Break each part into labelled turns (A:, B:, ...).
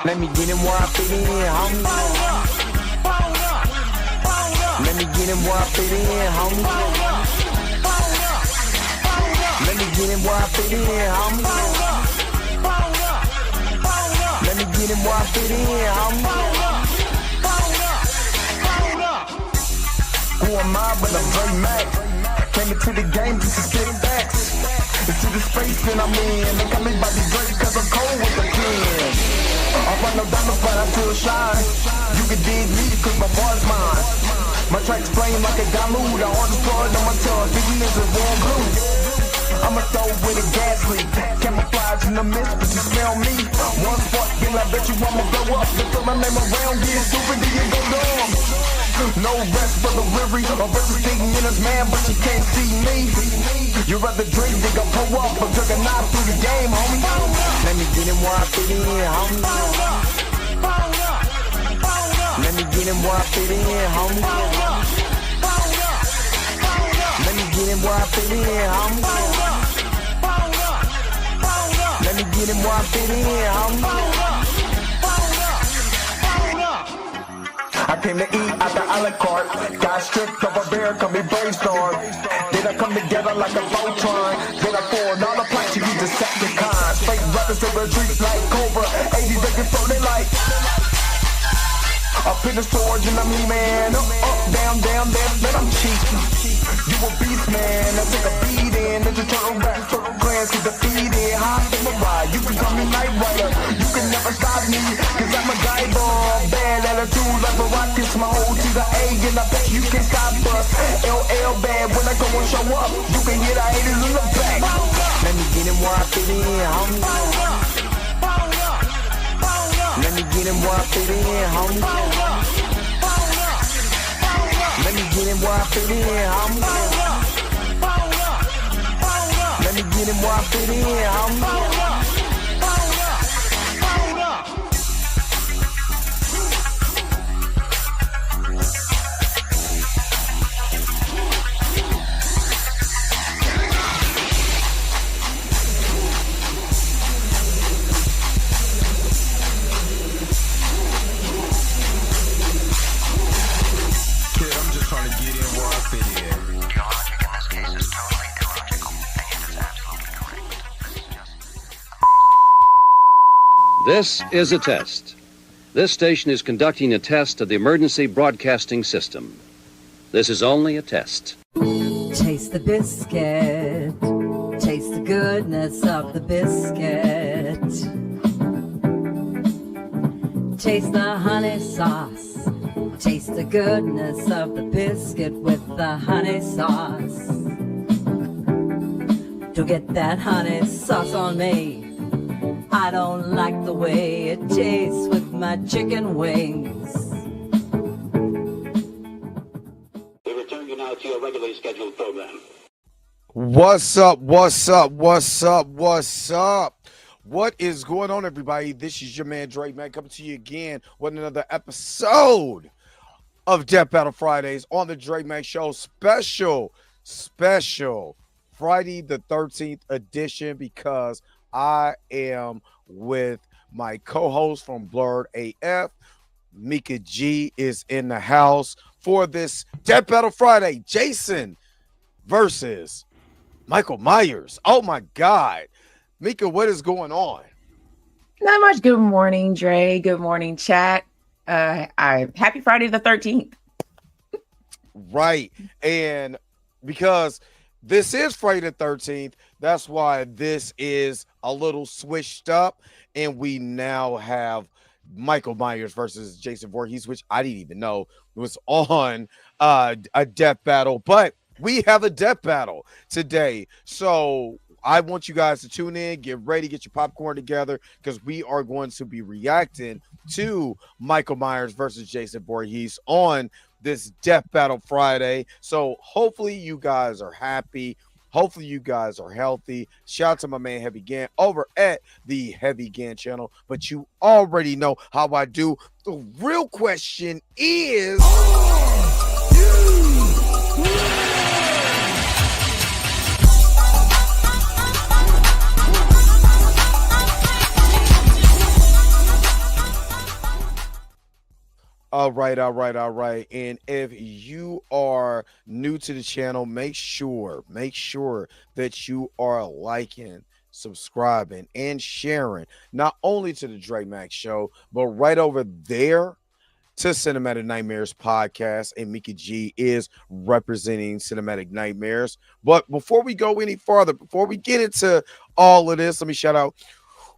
A: Let me get him where I fit in, homie. Let me get him where I fit in, homie. Let me get him where I fit in, homie. Let me get him where I fit in, homie. Who am I but I'm Dre Mack? Came into the game just to spit facts. Into the space that I'm in. They call me Bobby Drake cause I'm cold with the pen. I run no diamonds but I still shine. You can dig me cause my bar's mine. My tracks playing like a Damu. The hardest part on my tongue, thinking this is warm blue. I'ma throw with a gas leak. Camouflage in the mist, but you smell me. One spark, then I bet you I'ma blow up. Just throw my name around, get stupid, then you go dumb. No rest for the weary, a versus thinking in his man, but you can't see me. You rather drink, they gon' pull up, but took a knife through the game, homie. Let me get him where I fit in, homie. Let me get him where I fit in, homie. Let me get him where I fit in, homie. Let me get him where I fit in, homie. I came to eat at the a la carte. Got stripped of a bear, call me brainstorm. Then I come together like a Voltron. Then I pour all the planks, you need Decepticons. Fake rappers in the streets like Cobra. 80s they can throw they like. Up in the storage and I'm E-man. Up, down, down, then I'm cheap. You a beast, man. I take a beat in. Ninja Turtle rap, Turtle clans get defeated. High samurai, you can call me Knight Rider. You can never stop me, cause I'm a guy ball. Bad attitude like a rocket, my whole to the A, and I bet you can stop us. LL bad, when I go and show up, you can hear the haters in the back. Let me get him where I fit in, homie. Let me get him where I fit in, homie. Let me get him where I fit in, homie. Let me get him where I fit in, homie.
B: This is a test. This station is conducting a test of the emergency broadcasting system. This is only a test.
C: Taste the biscuit. Taste the goodness of the biscuit. Taste the honey sauce. Taste the goodness of the biscuit with the honey sauce. Don't get that honey sauce on me. I don't like the way it tastes with my chicken wings.
D: We return you now to your regularly scheduled program.
E: What's up? What's up? What's up? What's up? What is going on, everybody? This is your man Dre Mack coming to you again with another episode of Death Battle Fridays on the Dre Mack Show. Special Friday the 13th edition, because I am with my co-host from Blurred AF. Mika G is in the house for this Death Battle Friday. Jason versus Michael Myers. Oh my God. Mika, what is going on?
F: Not much. Good morning, Dre. Good morning, chat. Happy Friday the 13th.
E: Right. And because this is Friday the 13th, that's why this is a little switched up, and we now have Michael Myers versus Jason Voorhees, which I didn't even know was on a death battle, but we have a death battle today. So I want you guys to tune in, get ready, get your popcorn together, because we are going to be reacting to Michael Myers versus Jason Voorhees on this Death Battle Friday. So hopefully you guys are happy. Hopefully you guys are healthy. Shout out to my man Heavy Gan over at the Heavy Gan channel. But you already know how I do. The real question is, All right, all right, all right. And if you are new to the channel, make sure that you are liking, subscribing, and sharing not only to the Dre Max Show, but right over there to Cinematic Nightmares podcast. And Mika G is representing Cinematic Nightmares. But before we go any farther, before we get into all of this, let me shout out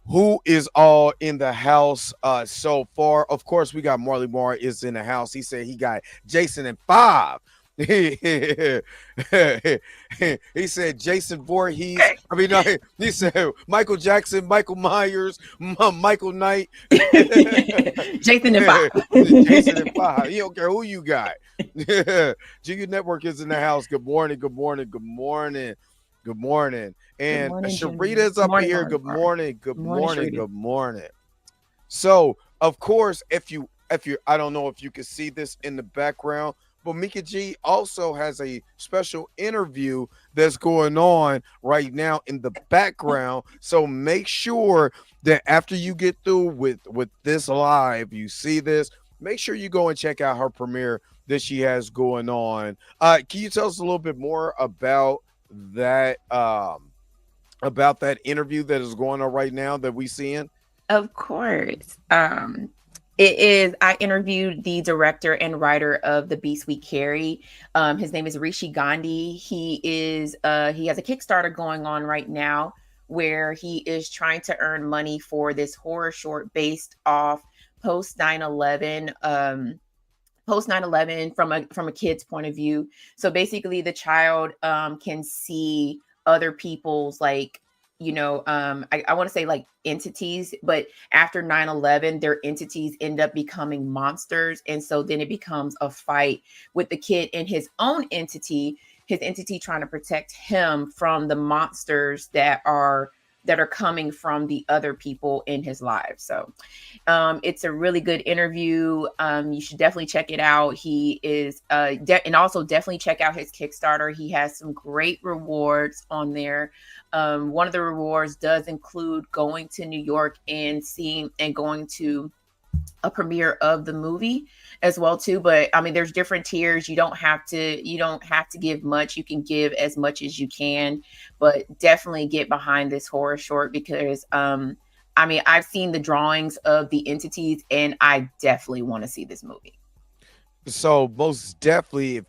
E: who is all in the house so far. Of course, we got Marley Moore is in the house. He said he got Jason and 5. He said Jason Voorhees. I mean, no, he said Michael Jackson, Michael Myers, Michael Knight.
F: Jason and 5.
E: Jason and 5. You don't care who you got. GU Network is in the house. Good morning, good morning, good morning. Good morning. And Sharita's up here. Good morning. Good morning. Good morning. So, of course, if you I don't know if you can see this in the background, but Mika G also has a special interview that's going on right now in the background. So make sure that after you get through with this live, you see this, make sure you go and check out her premiere that she has going on. Can you tell us a little bit more about that interview that is going on right now that we seeing?
F: Of course. It is. I interviewed the director and writer of The Beast We Carry. His name is Rishi Gandhi. He has a Kickstarter going on right now where he is trying to earn money for this horror short based off post 9/11. Post 9/11 from a kid's point of view. So basically, the child can see other people's I want to say like entities, but after 9/11, their entities end up becoming monsters. And so then it becomes a fight with the kid and his own entity, trying to protect him from the monsters that are coming from the other people in his life. So it's a really good interview. You should definitely check it out. He is and also definitely check out his Kickstarter. He has some great rewards on there. One of the rewards does include going to New York and going to a premiere of the movie as well too. But I mean, there's different tiers. You don't have to give much. You can give as much as you can, but definitely get behind this horror short because I mean, I've seen the drawings of the entities and I definitely want to see this movie.
E: So most definitely, I'm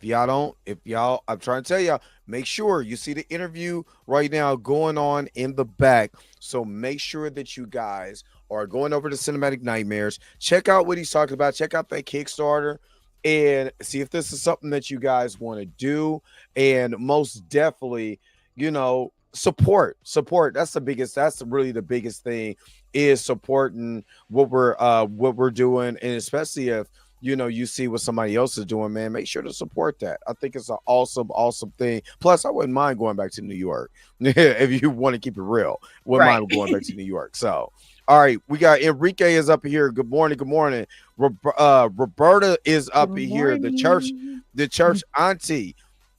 E: trying to tell y'all, make sure you see the interview right now going on in the back. So make sure that you guys are going over to Cinematic Nightmares. Check out what he's talking about. Check out that Kickstarter and see if this is something that you guys want to do. And most definitely, support. That's really the biggest thing, is supporting what we're doing. And especially if you see what somebody else is doing, man, make sure to support that. I think it's an awesome thing. Plus, I wouldn't mind going back to New York if you want to keep it real. Wouldn't mind going back to New York. So, all right, we got Enrique is up here. Good morning. Good morning. Roberta is up here. The church auntie.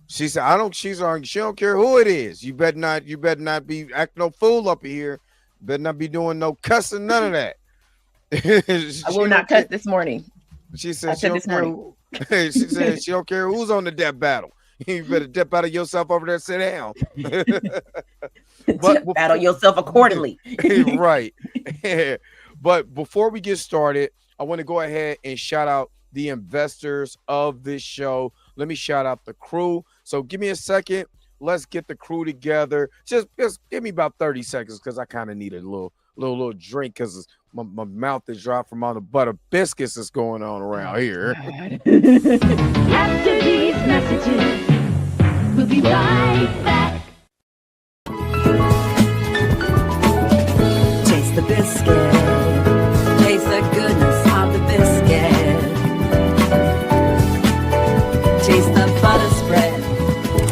E: She said, she don't care who it is. You better not be acting no fool up here. Better not be doing no cussing, none of that.
F: I will not cuss this morning.
E: She said she don't care who's on the death battle. You better dip out of yourself over there and sit down.
F: But battle yourself accordingly.
E: Right. But before we get started, I want to go ahead and shout out the investors of this show. Let me shout out the crew. So give me a second. Let's get the crew together. Just give me about 30 seconds because I kind of need a little drink because my mouth is dry from all the butter biscuits that's going on around here.
G: After these messages, we'll be right back.
C: Taste the biscuit. Taste the goodness of the biscuit. Taste the butter spread.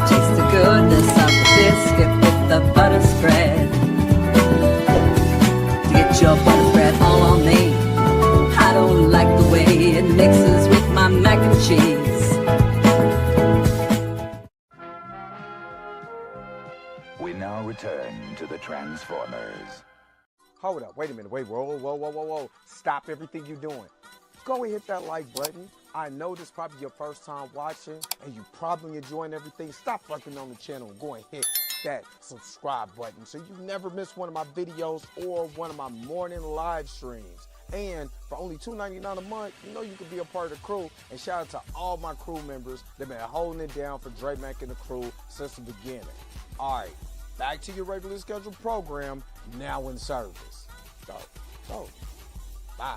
C: Taste the goodness of the biscuit with the butter spread. Get your butter spread all on me. I don't like the way it mixes with my mac and cheese.
H: We now return to the Transformers.
E: Hold up. Wait a minute. Whoa. Stop everything you're doing. go and hit that like button. I know this is probably your first time watching and you probably enjoying everything. Stop fucking on the channel and go and hit that subscribe button so you never miss one of my videos or one of my morning live streams. And for only $2.99 a month, you know you can be a part of the crew. And shout out to all my crew members that have been holding it down for Dre Mack and the crew since the beginning. All right, back to your regularly scheduled program, now in service. So, bye.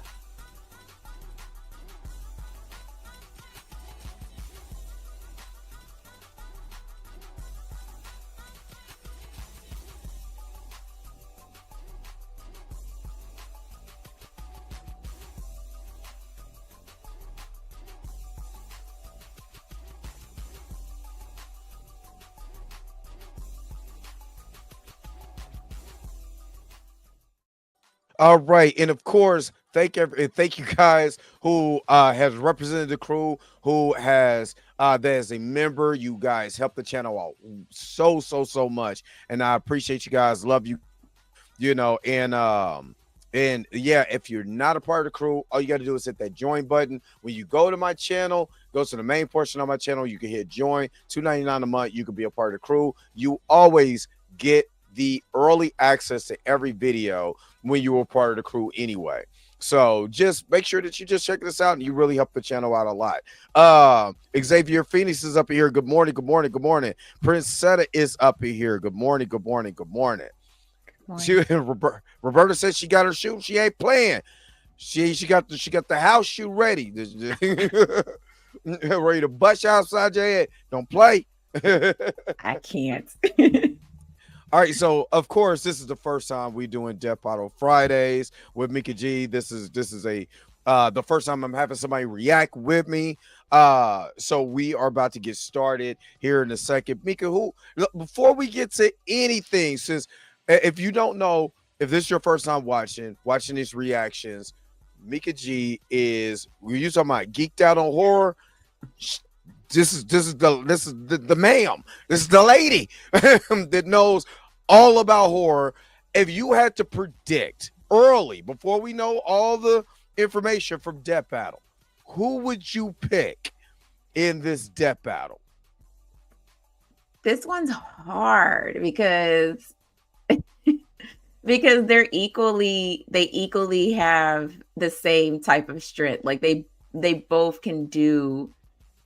E: All right, and of course, thank you guys who has represented the crew, who has that is a member. You guys help the channel out so much, and I appreciate you guys. Love you, and yeah, if you're not a part of the crew, all you got to do is hit that join button. When you go to my channel, go to the main portion of my channel, you can hit join. $2.99 a month, you can be a part of the crew. You always get the early access to every video when you were part of the crew anyway. So just make sure that you just check this out, and you really help the channel out a lot. Xavier Phoenix is up here. Good morning, good morning, good morning. Prince Setta is up here. Good morning, good morning, good morning. Roberta says she got her shoe. She ain't playing. She got the house shoe ready. Ready to bust outside your head. Don't play.
F: I can't.
E: All right, so of course this is the first time we doing Death Battle Fridays with Mika G. This is a the first time I'm having somebody react with me. So we are about to get started here in a second. Mika, before we get to anything, since if you don't know, if this is your first time watching these reactions, Mika G is, you talking about geeked out on horror. This is the ma'am. This is the lady that knows all about horror. If you had to predict early, before we know all the information from Death Battle, who would you pick in this Death Battle?
F: This one's hard because they equally have the same type of strength. Like they both can do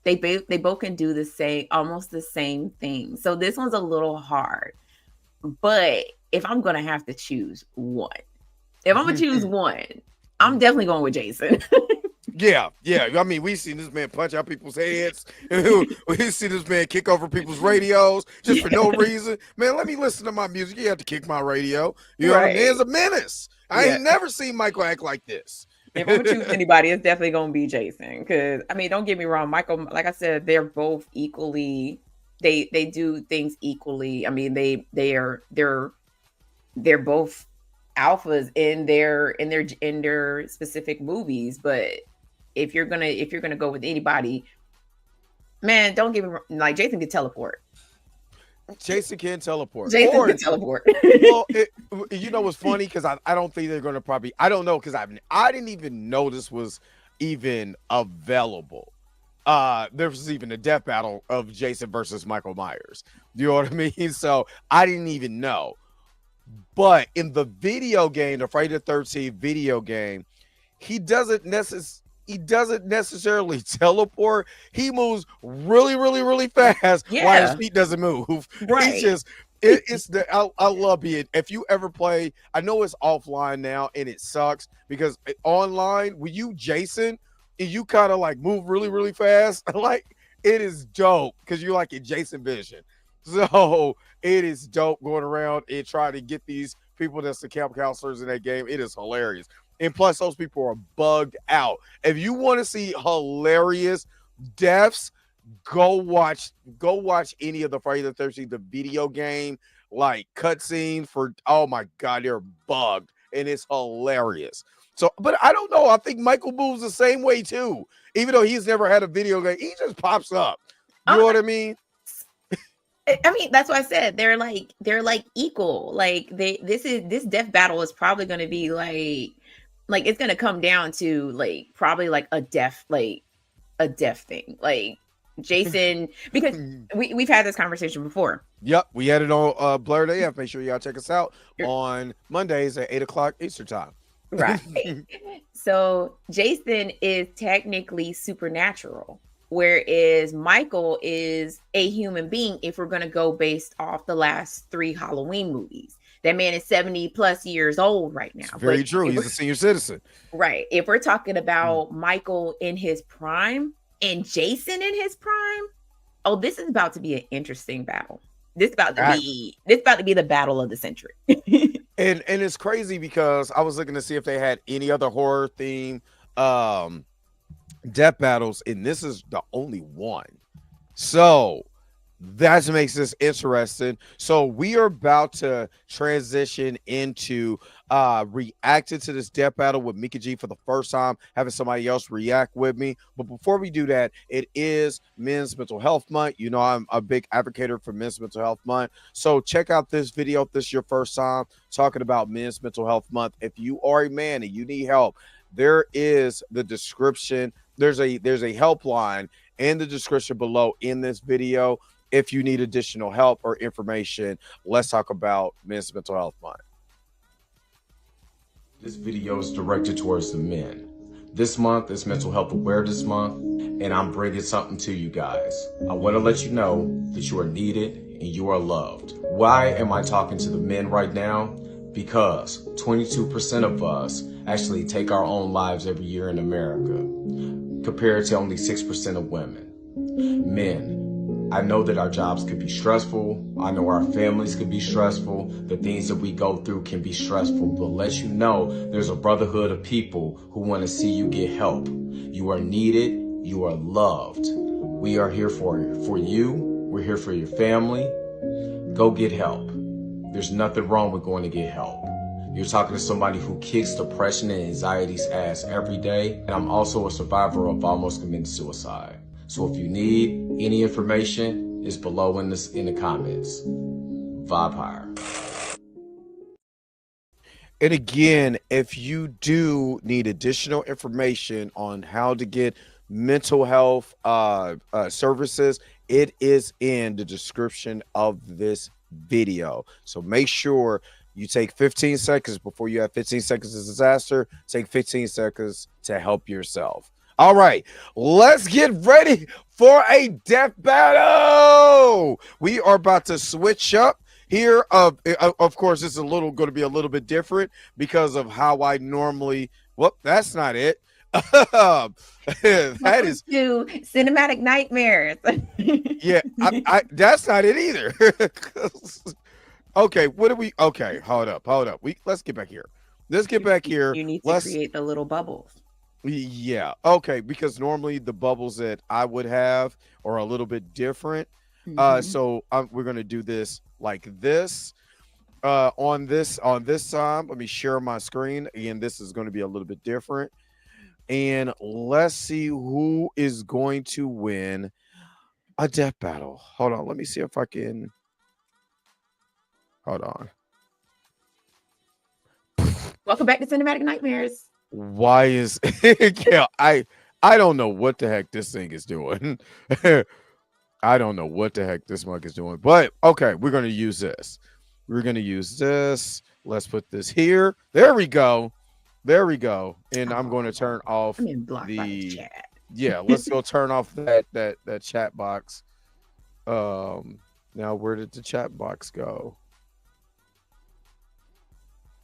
F: the same, almost the same thing. So this one's a little hard. But if I'm gonna have to choose one, I'm definitely going with Jason.
E: Yeah. I mean, we've seen this man punch out people's heads. We've seen this man kick over people's radios just for no reason. Man, let me listen to my music. You have to kick my radio. You know what I mean? It's a menace. I ain't never seen Michael act like this.
F: If I'm gonna choose anybody, it's definitely gonna be Jason. Because I mean, don't get me wrong, Michael. Like I said, they're both equally. They do things equally. I mean, they're both alphas in their specific movies. But if you're gonna go with anybody, man, don't get me wrong. Like Jason can teleport.
E: Jason can teleport.
F: Jason can teleport.
E: Well, you know what's funny? Because I don't think they're going to probably. I don't know, because I didn't even know this was even available. There was even a Death Battle of Jason versus Michael Myers. You know what I mean? So I didn't even know. But in the video game, the Friday the 13th video game, he doesn't necessarily teleport. He moves really fast while his feet doesn't move.
F: Right.
E: He's just I love it. If you ever play, I know it's offline now and it sucks, because online with you, Jason, and you kind of like move really fast, like it is dope because you're like in Jason vision. So it is dope going around and trying to get these people that's the camp counselors in that game. It is hilarious. And plus, those people are bugged out. If you want to see hilarious deaths, go watch any of the Friday the 13th, the video game, like cutscene for, oh my God, they're bugged. And it's hilarious. So, but I don't know. I think Michael moves the same way too. Even though he's never had a video game, he just pops up. You know what I mean?
F: I mean, that's what I said. They're like equal. Like this Death Battle is probably going to be like like it's gonna come down to like probably like a deaf thing. Like Jason, because we've had this conversation before.
E: Yep, we had it on Blurred AF. Make sure y'all check us out on Mondays at 8:00 Eastern time.
F: Right. So Jason is technically supernatural, whereas Michael is a human being if we're going to go based off the last 3 Halloween movies. That man is 70 plus years old right now.
E: It's very true. He's a senior citizen.
F: Right. If we're talking about Michael in his prime and Jason in his prime, oh, this is about to be an interesting battle. This about to be the battle of the century.
E: And it's crazy because I was looking to see if they had any other horror theme death battles, and this is the only one. So that makes this interesting. So we are about to transition into reacting to this death battle with Mika G for the first time, having somebody else react with me. But before we do that, it is Men's Mental Health Month. You know, I'm a big advocate for Men's Mental Health Month. So check out this video if this is your first time talking about Men's Mental Health Month. If you are a man and you need help, there is the description. There's a helpline in the description below in this video. If you need additional help or information, let's talk about Men's Mental Health Month.
I: This video is directed towards the men. This month is Mental Health Awareness Month, and I'm bringing something to you guys. I want to let you know that you are needed and you are loved. Why am I talking to the men right now? Because 22% of us actually take our own lives every year in America, compared to only 6% of women. Men, I know that our jobs could be stressful. I know our families could be stressful. The things that we go through can be stressful, but let you know there's a brotherhood of people who want to see you get help. You are needed. You are loved. We are here for you. We're here for your family. Go get help. There's nothing wrong with going to get help. You're talking to somebody who kicks depression and anxiety's ass every day, and I'm also a survivor of almost committed suicide. So if you need any information, it's below in the comments. Vibe higher.
E: And again, if you do need additional information on how to get mental health services, it is in the description of this video. So make sure you take 15 seconds before you have 15 seconds of disaster. Take 15 seconds to help yourself. All right, let's get ready for a death battle. We are about to switch up here. Of course, this is going to be a little bit different because of how I normally. Well, that's not it. That is
F: to Cinematic Nightmares.
E: Yeah, I that's not it either. Okay, what do we? Okay, hold up. Let's get back here. Let's get back here.
F: You need to create the little bubbles.
E: Yeah. Okay. Because normally the bubbles that I would have are a little bit different. So we're going to do this like this on this time. Let me share my screen. Again, this is going to be a little bit different. And let's see who is going to win a death battle. Hold on. Let me see if I can. Hold on.
F: Welcome back to Cinematic Nightmares.
E: Why is yeah, I don't know what the heck this thing is doing. I don't know what the heck this mug is doing, but okay, we're going to use this. We're going to use this. Let's put this here. There we go. And I'm going to turn off the chat. Yeah, let's go turn off that chat box. Now where did the chat box go?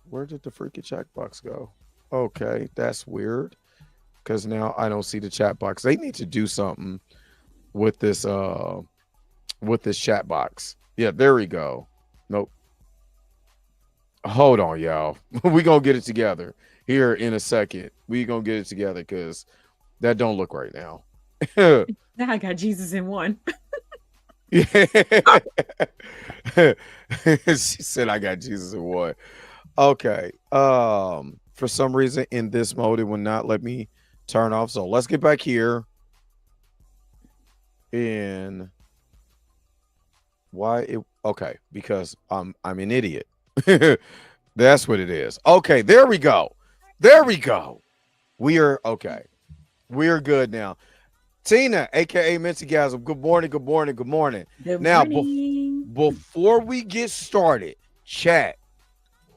E: Where did the freaking chat box go? Okay, that's weird because now I don't see the chat box. They need to do something with this chat box. Yeah, there we go. Nope. Hold on, y'all. We gonna get it together here in a second. We gonna get it together because that don't look right now.
F: Now I got Jesus in one.
E: Yeah. She said I got Jesus in one. Okay. For some reason in this mode, it will not let me turn off. So let's get back here. And why it okay, because I'm an idiot. That's what it is. Okay, there we go. There we go. We are okay. We are good now. Tina, aka Mintygasm. Good morning. Good morning. Good morning.
F: Good
E: Now,
F: morning.
E: before we get started, chat.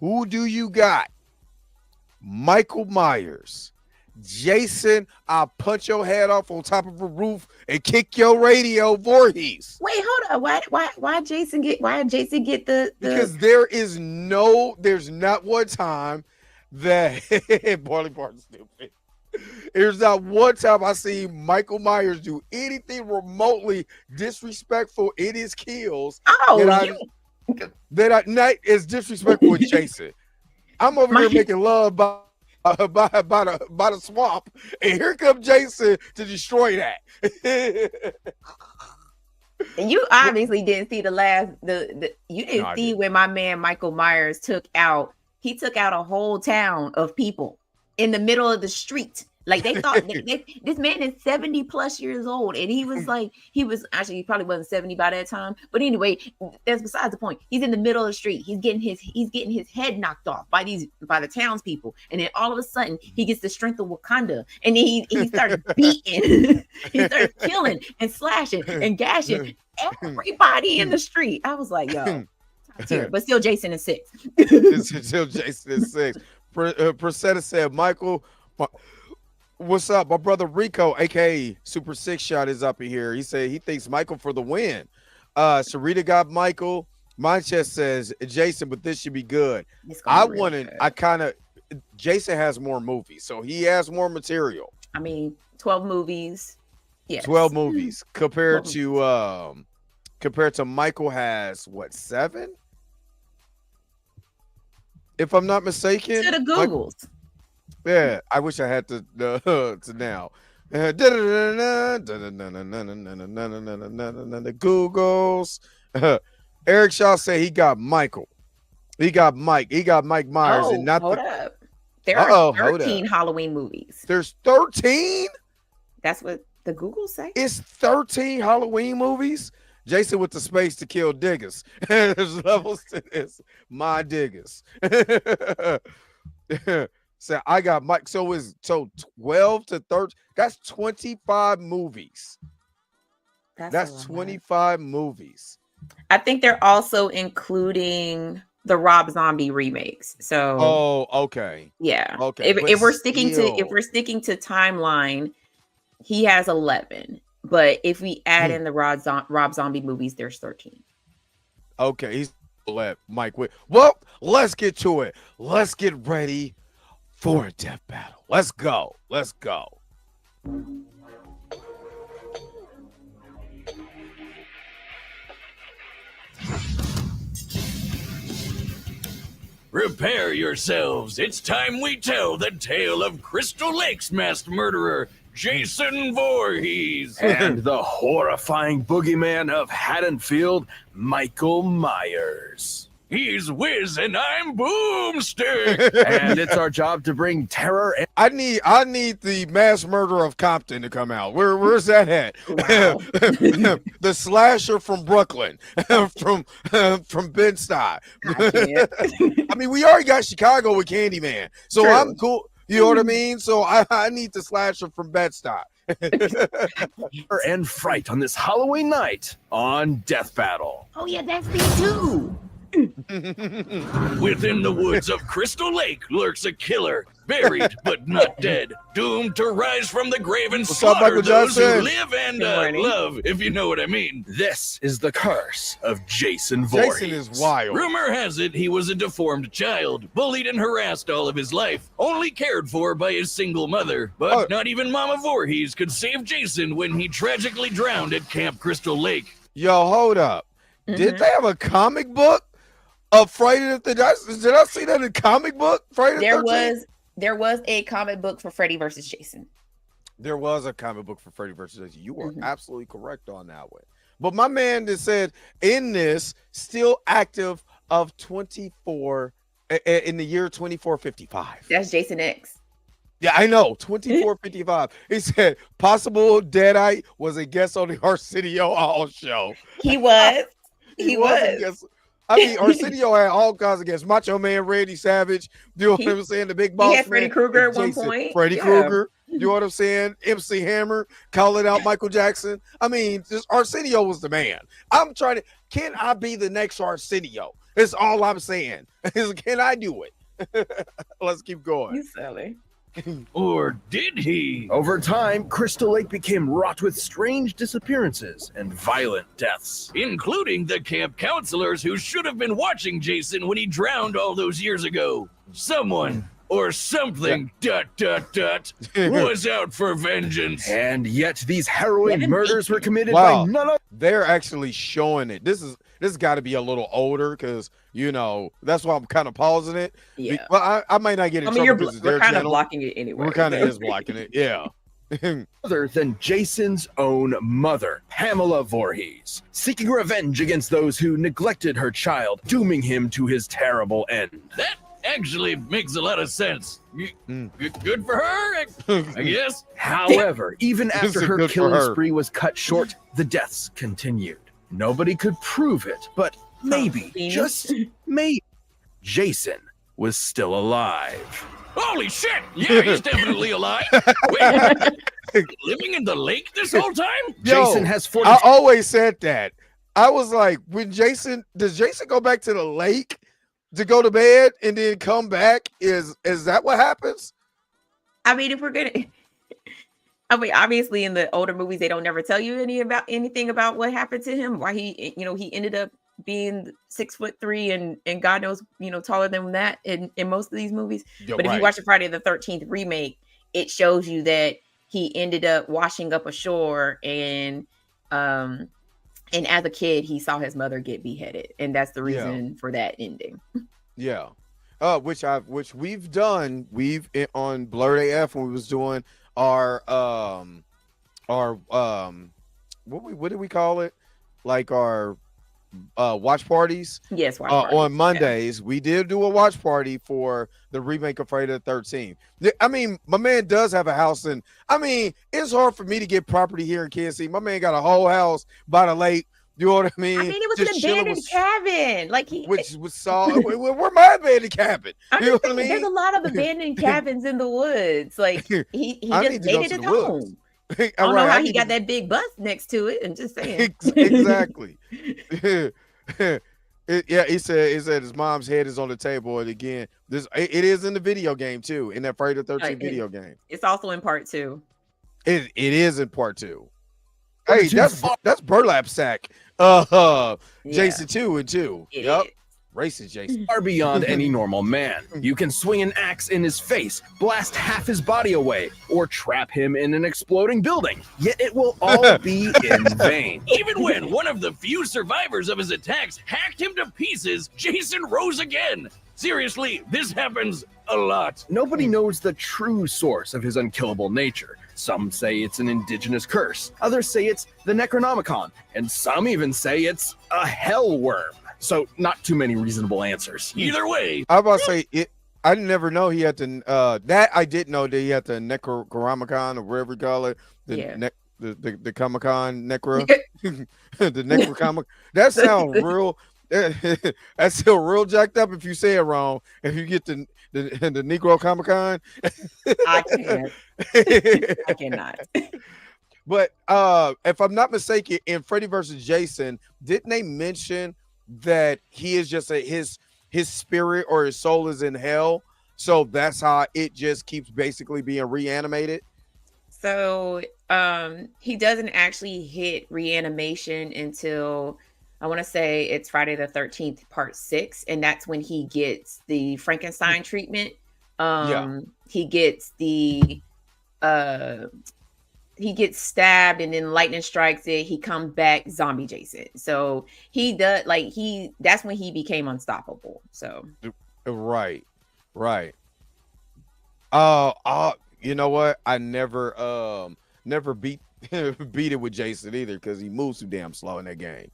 E: Who do you got? Michael Myers, Jason. I'll punch your head off on top of a roof and kick your radio, Voorhees.
F: Wait, hold on. Why Jason get the
E: Because there's not one time that Barley Barton's stupid. There's not one time I see Michael Myers do anything remotely disrespectful in his kills. That I not as disrespectful as Jason. I'm over here making love by the swamp, and here comes Jason to destroy that.
F: And you obviously didn't see you didn't see when my man Michael Myers took out a whole town of people in the middle of the street. Like they thought this man is 70 plus years old, and he was actually, he probably wasn't 70 by that time. But anyway, that's besides the point. He's in the middle of the street. He's getting his head knocked off by the townspeople, and then all of a sudden he gets the strength of Wakanda, and he started beating, he started killing and slashing and gashing everybody in the street. I was like, yo, but still Jason is 6.
E: Still Jason is 6. Presetta said, Michael. What's up? My brother Rico, aka Super 6 Shot, is up in here. He said he thinks Michael for the win. Sarita got Michael. My chest says Jason, but this should be good. Jason has more movies, so he has more material.
F: I mean, 12 movies. Yes.
E: 12 movies compared to Michael has what, 7? If I'm not mistaken.
F: To the Googles.
E: Yeah, I wish I had to now. Googles. Eric Shaw said he got Michael. He got Mike Myers, and not
F: hold up. There are 13 Halloween movies.
E: There's 13?
F: That's what the Google say.
E: It's 13 Halloween movies. Jason with the space to kill diggers. There's levels to this. My diggers. So I got Mike. So 12 to 13. That's 25 movies. That's 25 movies.
F: I think they're also including the Rob Zombie remakes. So
E: okay.
F: Yeah.
E: Okay.
F: If we're sticking to timeline, he has 11. But if we add in the Rob Zombie movies, there's 13.
E: Okay, he's let Mike win. Well, let's get to it. Let's get ready for a death battle. Let's go. Let's go.
J: Prepare yourselves. It's time we tell the tale of Crystal Lake's masked murderer, Jason Voorhees.
K: And the horrifying boogeyman of Haddonfield, Michael Myers.
J: He's Wiz and I'm Boomstick.
K: And it's our job to bring terror.
E: I need the mass murder of Compton to come out. Where's that at? Wow. The slasher from Brooklyn, from Bed-Stuy. I mean, we already got Chicago with Candyman, so true. I'm cool. You know what I mean? So I need the slasher from Bed-Stuy.
K: And fright on this Halloween night on Death Battle.
F: Oh yeah, that's me too.
J: Within the woods of Crystal Lake lurks a killer, buried but not dead, doomed to rise from the grave and slaughter those who live and love, if you know what I mean.
K: This is the curse of Jason Voorhees.
E: Jason is wild.
J: Rumor has it he was a deformed child, bullied and harassed all of his life, only cared for by his single mother. But not even Mama Voorhees could save Jason when he tragically drowned at Camp Crystal Lake.
E: Yo, hold up. Did they have a comic book of Friday the 13th? Did I see that in a comic book? Friday the 13th?
F: There was a comic book for Freddy versus Jason.
E: There was a comic book for Freddy versus Jason. You are absolutely correct on that one. But my man that said in this still active of 24 in the year 2455.
F: That's Jason X.
E: Yeah, I know. 2455. He said possible Deadite was a guest on the Arsenio Hall show.
F: He was. He was.
E: I mean, Arsenio had all kinds of guests. Macho Man, Randy Savage. You know what I'm saying? The Big Boss.
F: He had Freddy
E: Man,
F: Krueger at one
E: Jason,
F: point.
E: Freddy
F: Yeah.
E: Krueger. You know what I'm saying? MC Hammer calling out Michael Jackson. I mean, just Arsenio was the man. I'm trying to. Can I be the next Arsenio? That's all I'm saying. Can I do it? Let's keep going.
F: You silly.
J: Or did he?
K: Over time, Crystal Lake became wrought with strange disappearances and violent deaths.
J: Including the camp counselors who should have been watching Jason when he drowned all those years ago. Someone or something was out for vengeance.
K: And yet these harrowing murders were committed
E: Wow.
K: by none of
E: They're actually showing it. This got to be a little older because that's why I'm kind of pausing it.
F: Yeah.
E: Well, I might not get in trouble because
F: we're kind of blocking it anyway.
E: We're kind of is blocking it. Yeah.
K: other than Jason's own mother, Pamela Voorhees, seeking revenge against those who neglected her child, dooming him to his terrible end.
J: That actually makes a lot of sense. Good for her, I guess.
K: However, even
E: This
K: after
E: is
K: her
E: good for
K: killing
E: her.
K: spree was cut short, the deaths continued. Nobody could prove it, but maybe, just maybe, Jason was still alive.
J: Holy shit! Yeah, he's definitely alive. Wait, living in the lake this whole time?
K: Jason has 40.
E: I always said that. I was like, does Jason go back to the lake to go to bed and then come back? Is that what happens?
F: I mean, if we're gonna, I mean, obviously in the older movies, they don't never tell you anything about what happened to him. Why he ended up being 6'3" and God knows, taller than that in most of these movies. But if you watch the Friday the 13th remake, it shows you that he ended up washing up ashore and as a kid, he saw his mother get beheaded, and that's the reason for that ending.
E: Yeah. Which we've done. On Blurred AF when we was doing our what did we call it? Like our watch parties.
F: Yes, watch parties.
E: On Mondays, we did do a watch party for the remake of Friday the 13th. I mean, my man does have a house, and I mean, it's hard for me to get property here in Kansas City. My man got a whole house by the lake. You know what I mean?
F: I mean, it was
E: Just
F: an
E: chilling
F: abandoned cabin. Like
E: which was solid. Where my abandoned cabin? You know what I mean?
F: There's a lot of abandoned cabins in the woods. Like he just made it his home. I don't know how he got that big bus next to it. And just saying.
E: Exactly. He said his mom's head is on the table, and again, it is in the video game too, in that Friday the 13th video game.
F: It's also in part 2.
E: It is in part 2. Hey, that's burlap sack. Jason 2 and 2. Yep. Racist Jason.
K: Far beyond any normal man. You can swing an axe in his face, blast half his body away, or trap him in an exploding building. Yet it will all be in vain.
J: Even when one of the few survivors of his attacks hacked him to pieces, Jason rose again. Seriously, this happens a lot.
K: Nobody knows the true source of his unkillable nature. Some say it's an indigenous curse. Others say it's the Necronomicon. And some even say it's a hell worm. So not too many reasonable answers.
J: Either way.
E: I was about to say it. I never know he had to that I didn't know that he had the Necronomicon or whatever you call it. The Comic-Con Necro. The Necrocomic. That sounds real. That's still real jacked up if you say it wrong. If you get the Negro Comic-Con.
F: I can't. I cannot.
E: But if I'm not mistaken, in Freddy vs. Jason, didn't they mention that he is just his spirit or his soul is in hell? So that's how it just keeps basically being reanimated.
F: So he doesn't actually hit reanimation until I want to say it's Friday the 13th, part 6, and that's when he gets the Frankenstein treatment. He gets he gets stabbed and then lightning strikes it. He comes back zombie Jason. So he does that's when he became unstoppable. So
E: right. You know what? I never beat it with Jason either because he moves too damn slow in that game.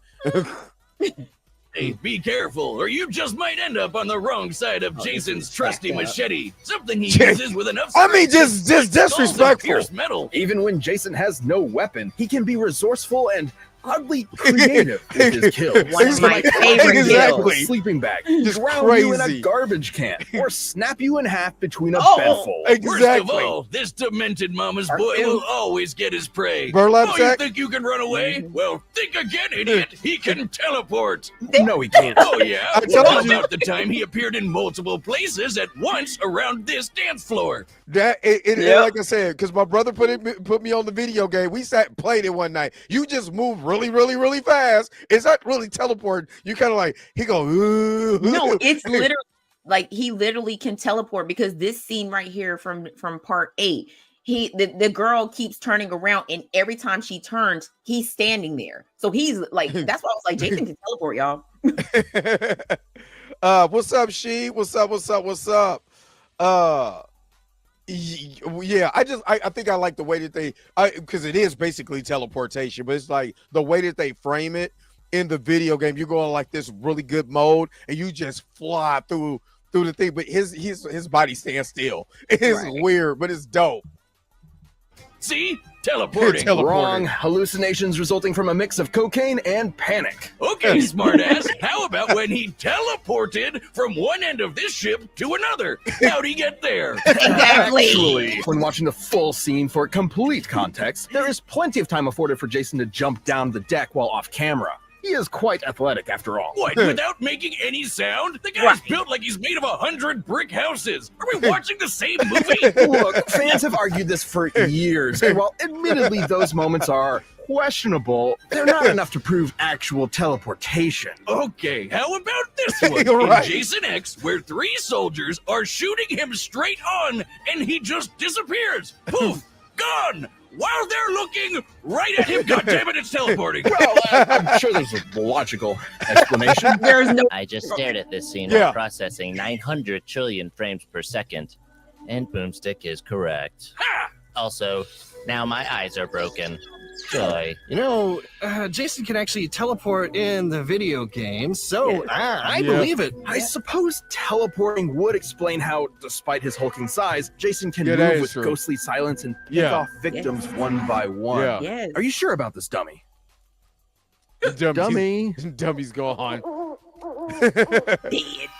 J: Hey, be careful, or you just might end up on the wrong side of Jason's trusty machete. Something he uses with enough.
E: I mean, just disrespectful.
J: Pierce metal.
K: Even when Jason has no weapon, he can be resourceful and oddly creative with his kills.
F: One of my favorite
E: Exactly.
F: kills.
K: Sleeping bag,
E: Just
K: drown you in a
E: crazy.
K: garbage can, or snap you in half between a
F: Oh,
K: bedful.
J: Worst of
E: Exactly.
J: all, this demented mama's
F: Part
J: boy
F: two.
J: will always get his prey.
E: Burlap
J: Oh, you
E: sack?
J: think you can run away? Well, think again, idiot. He can teleport.
K: No, he can't.
J: Oh, yeah?
E: I told
J: What
E: you.
J: about the time he appeared in multiple places at once around this dance floor?
E: That it
F: Yep.
E: like I said, because my brother put me on the video game. We sat and played it one night. You just move really, really, really fast. It's not really teleport. You kind of like he go.
F: No, it's literally like he literally can teleport because this scene right here from part 8, the girl keeps turning around and every time she turns, he's standing there. So he's like, that's why I was like, Jason can teleport, y'all.
E: What's up, She? What's up? What's up? What's up? Yeah, I think I like the way that they, because it is basically teleportation, but it's like the way that they frame it in the video game. You go on like this really good mode, and you just fly through the thing, but his body stands still. It's
F: Right.
E: weird, but it's dope.
J: See? Teleporting.
K: Wrong. Hallucinations resulting from a mix of cocaine and panic.
J: Okay, smartass. How about when he teleported from one end of this ship to another? How'd he get there?
F: Exactly.
K: Actually, when watching the full scene for complete context, there is plenty of time afforded for Jason to jump down the deck while off camera. He is quite athletic after all.
J: What, without making any sound? The guy's built like he's made of 100 brick houses. Are we watching the same movie?
K: Look, fans have argued this for years, and while admittedly those moments are questionable, they're not enough to prove actual teleportation.
J: Okay, how about this one?
E: You're right.
J: In Jason X, where 3 soldiers are shooting him straight on, and he just disappears. Poof, gone. While they're looking right at him. God damn it, it's teleporting.
K: Well, I'm sure there's a logical explanation.
F: There's no
L: I just stared at this scene
E: Yeah.
L: while processing 900 trillion frames per second, and Boomstick is correct.
J: Ha!
L: Also, now my eyes are broken. Joy.
M: You know, Jason can actually teleport in the video game, so I
E: Yeah.
M: believe it.
K: I suppose teleporting would explain how, despite his hulking size, Jason can
E: Yeah, that
K: move
E: is
K: with
E: true.
K: ghostly silence and pick
E: Yeah.
K: off victims one by one.
E: Yeah.
F: Yes.
K: Are you sure about this, dummy?
E: Dummy. Dummy's gone.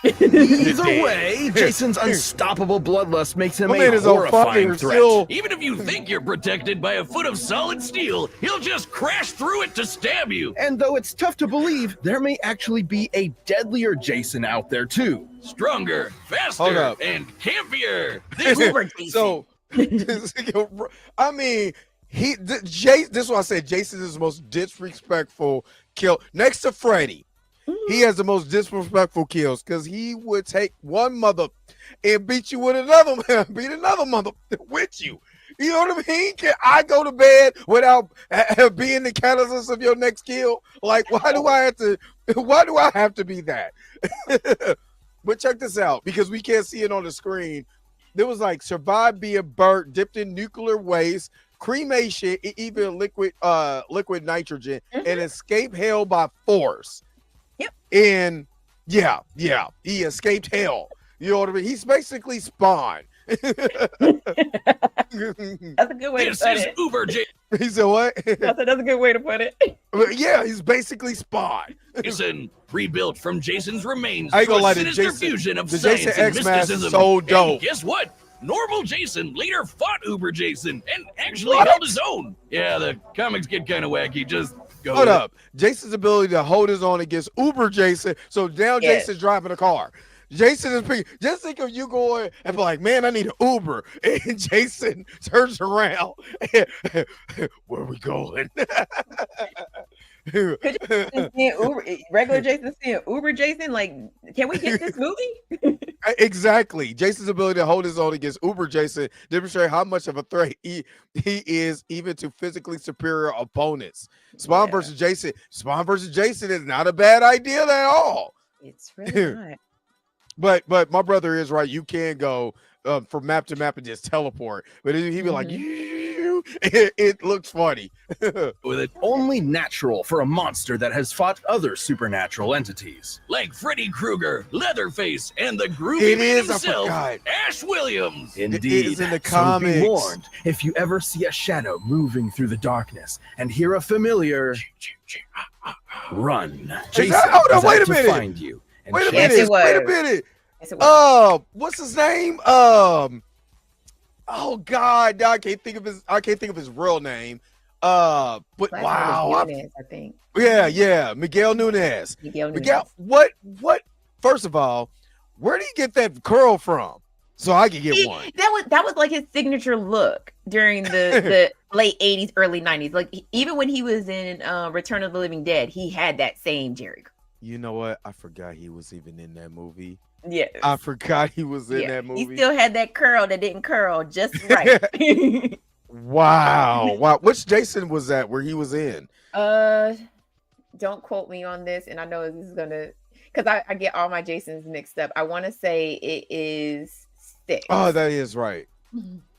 K: Either way, Jason's unstoppable bloodlust makes him
E: My
K: a
E: man is on
K: horrifying
E: fire
K: threat.
E: still.
J: Even if you think you're protected by a foot of solid steel, he'll just crash through it to stab you.
K: And though it's tough to believe, there may actually be a deadlier Jason out there too.
J: Stronger,
E: Hold
J: faster,
E: up.
J: and campier. This
F: Uber Jason.
E: So, I mean, this is why I said Jason is the most disrespectful kill next to Freddy. He has the most disrespectful kills because he would take one mother and beat you with another, beat another mother with you. You know what I mean? Can I go to bed without being the catalyst of your next kill? Like, why do I have to be that? But check this out, because we can't see it on the screen. There was like survive being burnt, dipped in nuclear waste, cremation, even liquid nitrogen, and escape hell by force.
F: Yep.
E: And yeah, he escaped hell. You know what I mean? He's basically Spawn.
F: That's a good way
J: This
F: to put
J: is
F: it.
J: Uber
E: He said what?
F: That's a good way to put it.
E: But yeah, he's basically Spawn.
J: Jason, rebuilt from Jason's remains
E: I ain't
J: through
E: gonna
J: a
E: lie, the
J: sinister
E: Jason-
J: fusion of
E: the
J: science
E: Jason
J: and
E: X-Mask is
J: mysticism.
E: so
J: And
E: dope.
J: guess what? Normal Jason later fought Uber Jason and actually
E: What?
J: held his own. Yeah, the comics get kind of wacky. Just go
E: Hold
J: with it.
E: up. Jason's ability to hold his own against Uber Jason. So now
F: Yes.
E: Jason's driving a car. Jason is picking. Just think of you going and be like, man, I need an Uber. And Jason turns around. Where are we going?
F: Could you imagine seeing regular Jason seeing Uber Jason? Like, can we get this movie?
E: Exactly. Jason's ability to hold his own against Uber Jason demonstrate how much of a threat he is even to physically superior opponents. Spawn versus Jason. Spawn versus Jason is not a bad idea at all.
F: It's really not.
E: But my brother is right. You can go from map to map and just teleport. But he'd be like, it looks funny.
K: With it only natural for a monster that has fought other supernatural entities.
J: Like Freddy Krueger, Leatherface, and the groovy
E: It
J: man
E: is, I
J: himself,
E: forgot.
J: Ash Williams.
K: Indeed.
E: It is in the
K: So
E: comics.
K: be warned, if you ever see a shadow moving through the darkness and hear a familiar, run. Jason
E: Hold on,
K: is
E: wait
K: out
E: a minute.
K: to find you. And
E: Wait a
K: chase
E: minute.
F: it was.
E: Wait a minute.
F: Yes, it was.
E: What's his name? Oh God, I can't think of his real name. But
F: Last name
E: wow,
F: was Nunes, I think.
E: yeah, Miguel Nunez.
F: Miguel Nunes.
E: Miguel, what? First of all, where do you get that curl from? So I can get one.
F: That was like his signature look during the late 80s, early 90s. Like even when he was in Return of the Living Dead, he had that same Jerry curl.
E: You know what? I forgot he was even in that movie.
F: Yeah.
E: I forgot he was in that movie.
F: He still had that curl that didn't curl just right.
E: Wow. Which Jason was that where he was in?
F: Don't quote me on this, and I know this is gonna because I get all my Jasons mixed up. I want to say it is 6.
E: Oh, that is right.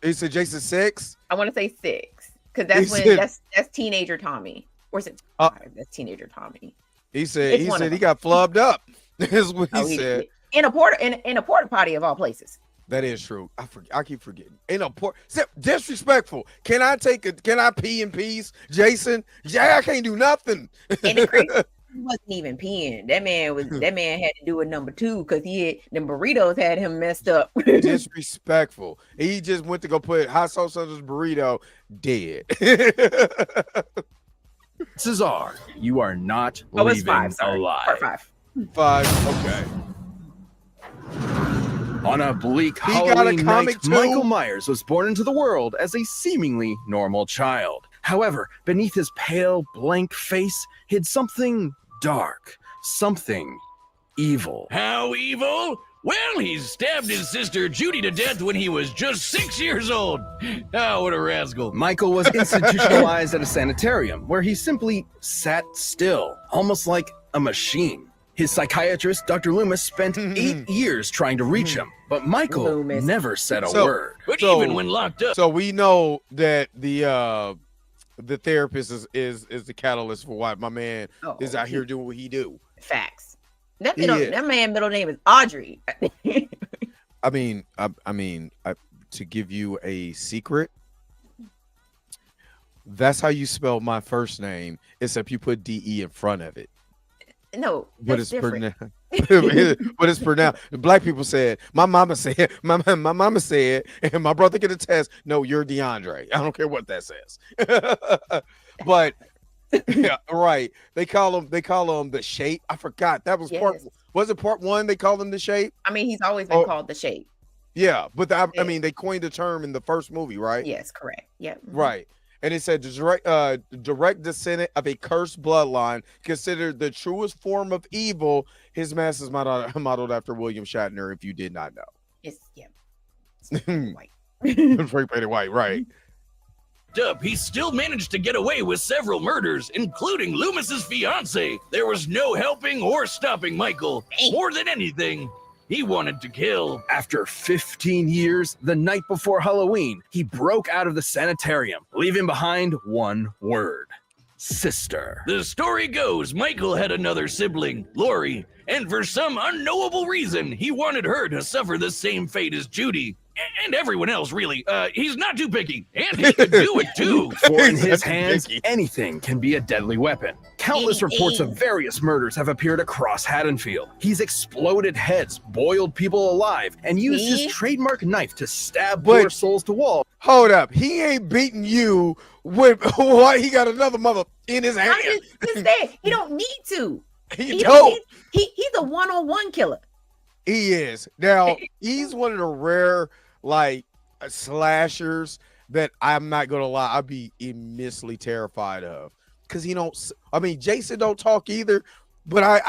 E: Is it Jason 6?
F: I want to say 6 because that's
E: He
F: when
E: said-
F: that's teenager Tommy, or is it 5? That's teenager Tommy.
E: He said
F: It's one of
E: he
F: them.
E: got flubbed up. Is what he
F: Oh,
E: said.
F: in a porta potty of all places.
E: That is true. I keep forgetting. In a port, disrespectful. Can I pee in peace, Jason? Yeah, I can't do nothing.
F: And the crazy, he wasn't even peeing. That man had to do a number 2 because them burritos had him messed up.
E: Disrespectful. He just went to go put hot sauce on his burrito. Dead.
K: Cesar, you are not
F: Oh, it's
K: leaving
F: 5. Sorry.
K: alive.
F: Part 5.
E: 5. Okay.
K: On a bleak
E: He got a
K: Halloween
E: comic
K: night,
E: too?
K: Michael Myers was born into the world as a seemingly normal child. However, beneath his pale, blank face hid something dark, something evil.
J: How evil? Well, he stabbed his sister Judy to death when he was just 6 years old. Oh, what a rascal.
K: Michael was institutionalized at a sanitarium where he simply sat still, almost like a machine. His psychiatrist, Dr. Loomis, spent 8 years trying to reach him, but Michael never said a word.
J: But even when locked up.
E: So we know that the therapist is the catalyst for why my man is out here doing what he do.
F: Facts. That
E: He is.
F: man middle name is Audrey.
E: I mean, to give you a secret, that's how you spell my first name, except you put DE in front of it.
F: No,
E: But
F: that's
E: it's
F: different.
E: but it's pronounced. Black people said, my mama said, my mama said, and my brother can attest. No, you're DeAndre. I don't care what that says. But yeah, right. They call him the Shape. I forgot that was was it part 1? They called him the Shape.
F: I mean, he's always been called the Shape.
E: Yeah, but I mean, they coined the term in the first movie, right?
F: Yes, correct. Yep.
E: Right. And it said direct descendant of a cursed bloodline, considered the truest form of evil. His mask is modeled after William Shatner, if you did not know.
F: It's
E: white. Frank painted white, right.
J: Up, he still managed to get away with several murders, including Loomis's fiance. There was no helping or stopping Michael. More than anything, he wanted to kill.
K: After 15 years, the night before Halloween, he broke out of the sanitarium, leaving behind one word: sister.
J: The story goes Michael had another sibling, Lori, and for some unknowable reason, he wanted her to suffer the same fate as Judy. And everyone else, really. He's not too picky, and he could do it too.
K: For in his hands, anything can be a deadly weapon. Countless reports of various murders have appeared across Haddonfield. He's exploded heads, boiled people alive, and used his trademark knife to stab poor souls to wall.
E: Hold up, he ain't beating you with why he got another mother in his hand.
F: I'm just saying, he don't need to.
E: He don't.
F: He's a one-on-one killer.
E: He is. Now, he's one of the rare slashers that I'm not gonna lie, I'd be immensely terrified of, because Jason don't talk either, but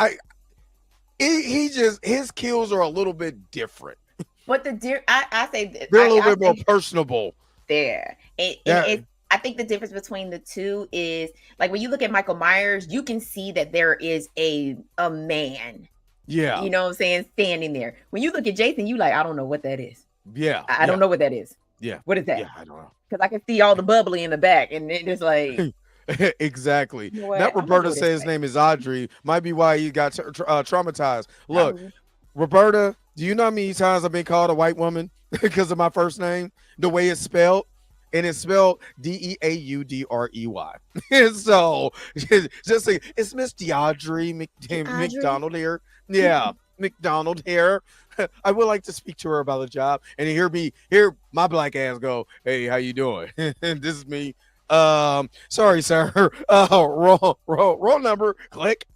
E: he just, his kills are a little bit different.
F: But I say
E: They're a little bit more personable.
F: There, I think the difference between the two is, like, when you look at Michael Myers, you can see that there is a man.
E: Yeah,
F: you know what I'm saying, standing there. When you look at Jason, you like, I don't know what that is.
E: Yeah,
F: I don't know what that is.
E: Yeah.
F: What is that?
E: Yeah, I don't know.
F: Because I can see all the bubbly in the back, and it's like
E: Exactly.
F: You know what?
E: That
F: I'm gonna
E: Roberta
F: do this
E: said his
F: way.
E: name is Audrey. Might be why he got traumatized. Look,
F: Probably.
E: Roberta, do you know how many times I've been called a white woman because of my first name, the way it's spelled? And it's spelled Deaudrey. And so just say it's Miss Deaudrey McDonald here. Yeah, McDonald here. I would like to speak to her about the job and hear my black ass go, "Hey, how you doing?" This is me. Sorry, sir. Roll number. Click.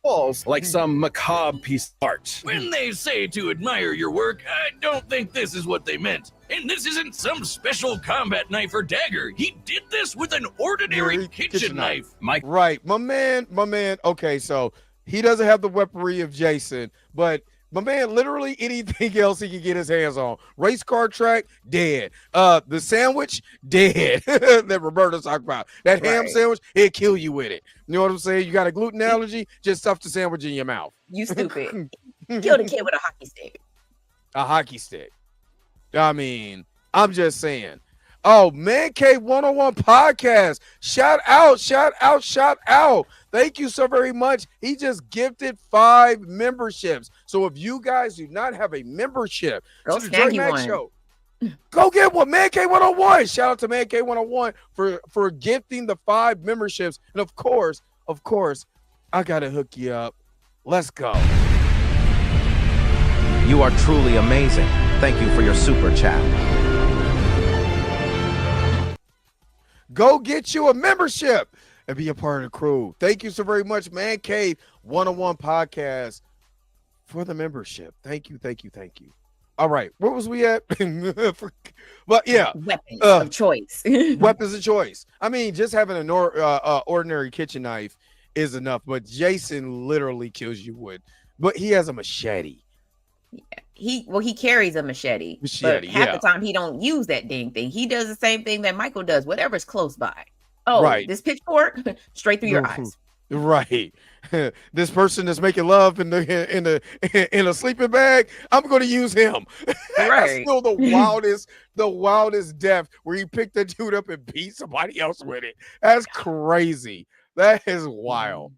K: Walls like some macabre piece of art.
J: When they say to admire your work, I don't think this is what they meant. And this isn't some special combat knife or dagger. He did this with an ordinary kitchen knife.
K: Mike,
E: right, my man. Okay, so he doesn't have the weaponry of Jason, but my man, literally anything else he can get his hands on. Race car track, dead. The sandwich, dead. That Roberta's talking about. That ham sandwich, he'll kill you with it. You know what I'm saying? You got a gluten allergy, just stuff the sandwich in your mouth.
F: You stupid. Killed a kid with a hockey stick.
E: A hockey stick. I mean, I'm just saying. Oh, Man Cave 101 podcast. Shout out. Thank you so very much. He just gifted 5 memberships. So if you guys do not have a membership
F: Go
E: to the Dre
F: snag you
E: Mack
F: one.
E: Show, go get one. Man Cave 101. Shout out to Man Cave 101 for gifting the 5 memberships. And of course, I gotta hook you up. Let's go.
N: You are truly amazing. Thank you for your super chat.
E: Go get you a membership and be a part of the crew. Thank you so very much, Man Cave 101 podcast, for the membership. Thank you. All right, where was we at? But yeah,
F: Weapons of choice.
E: Weapons of choice. I mean, just having an ordinary kitchen knife is enough, but Jason literally kills you with. But he has a machete.
F: He carries a machete. But half the time he don't use that dang thing. He does the same thing that Michael does, whatever's close by. Oh,
E: right.
F: This pitchfork straight through your eyes.
E: Right. This person that's making love in a sleeping bag, I'm going to use him.
F: Right.
E: Still the wildest death where he picked the dude up and beat somebody else with it. That's crazy. That is wild.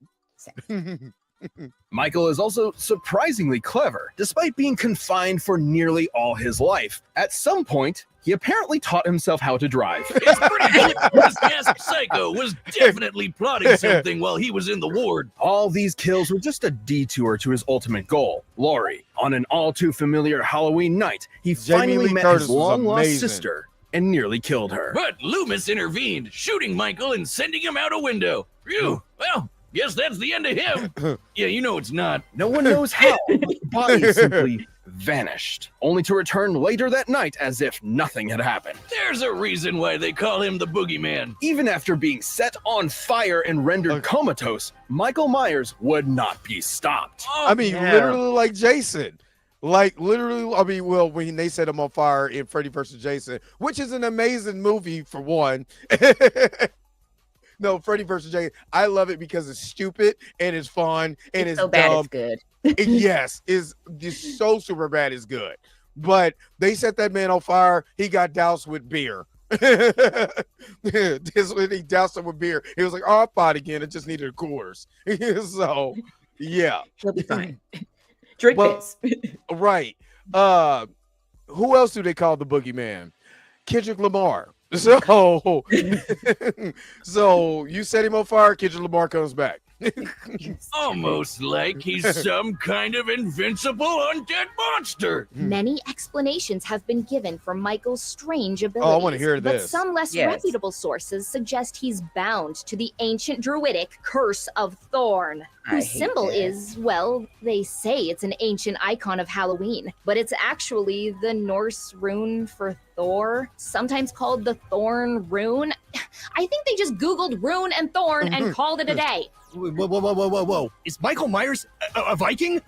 K: Michael is also surprisingly clever, despite being confined for nearly all his life. At some point, he apparently taught himself how to drive.
J: It's pretty clear this masked psycho was definitely plotting something while he was in the ward.
K: All these kills were just a detour to his ultimate goal, Laurie. On an all too familiar Halloween night, he finally met his long-lost sister and nearly killed her.
J: But Loomis intervened, shooting Michael and sending him out a window. Phew, well, guess that's the end of him. Yeah, you know it's not.
K: No one knows how, but the body simply vanished, only to return later that night as if nothing had happened.
J: There's a reason why they call him the Boogeyman.
K: Even after being set on fire and rendered comatose, Michael Myers would not be stopped.
E: I mean, literally like Jason. Like, literally, I mean, well, when they set him on fire in Freddy vs. Jason, which is an amazing movie for one. No, Freddy vs. Jason. I love it because it's stupid and it's fun and it's
F: so bad
E: dumb.
F: it's good.
E: Yes, is so super bad it's good. But they set that man on fire. He got doused with beer. This when he doused him with beer. He was like, "Oh, I'm fine again. It just needed a Coors." So, yeah,
F: he'll be fine. Drink this.
E: Right. Who else do they call the boogeyman? Kendrick Lamar. So, so you set him on fire. Kendrick Lamar comes back.
J: Almost like he's some kind of invincible undead monster.
O: Many explanations have been given for Michael's strange abilities.
E: Oh, I want to hear
O: but
E: this.
O: some less reputable sources suggest he's bound to the ancient druidic Curse of Thorn, whose symbol is, well, they say it's an ancient icon of Halloween, but it's actually the Norse rune for Thor, sometimes called the Thorn rune. I think they just Googled rune and thorn and called it a day.
M: Whoa. Is Michael Myers a Viking?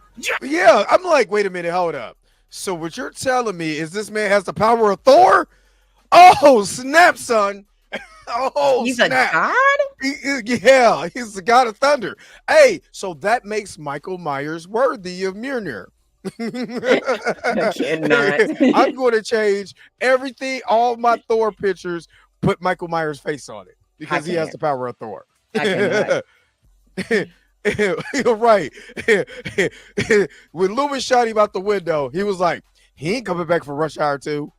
E: Yeah, I'm like, wait a minute, hold up. So what you're telling me is this man has the power of Thor? Oh, snap, son. Oh,
F: he's
E: snap.
F: a god?
E: Yeah, he's the god of thunder. Hey, so that makes Michael Myers worthy of Mjolnir.
F: I cannot.
E: I'm going to change everything, all my Thor pictures, put Michael Myers' face on it because he has the power of Thor.
F: I
E: You're right. When Loomis shot him out the window, he was like, he ain't coming back for Rush Hour 2.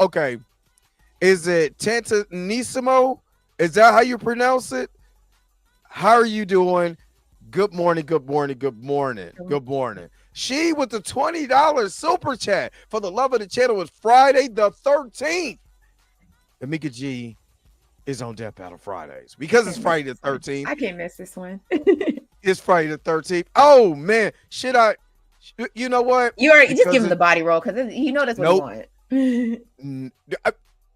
E: Okay. Is it Tantanissimo? Is that how you pronounce it? How are you doing? Good morning, good morning, good morning, good morning. She with the $20 super chat for the love of the channel is Friday the 13th. And Mika G is on Death Battle Fridays because it's Friday the 13th.
F: I can't miss this one.
E: It's Friday the 13th. Oh man, should I? You know what?
F: You already just give him the body roll because you know that's what you want.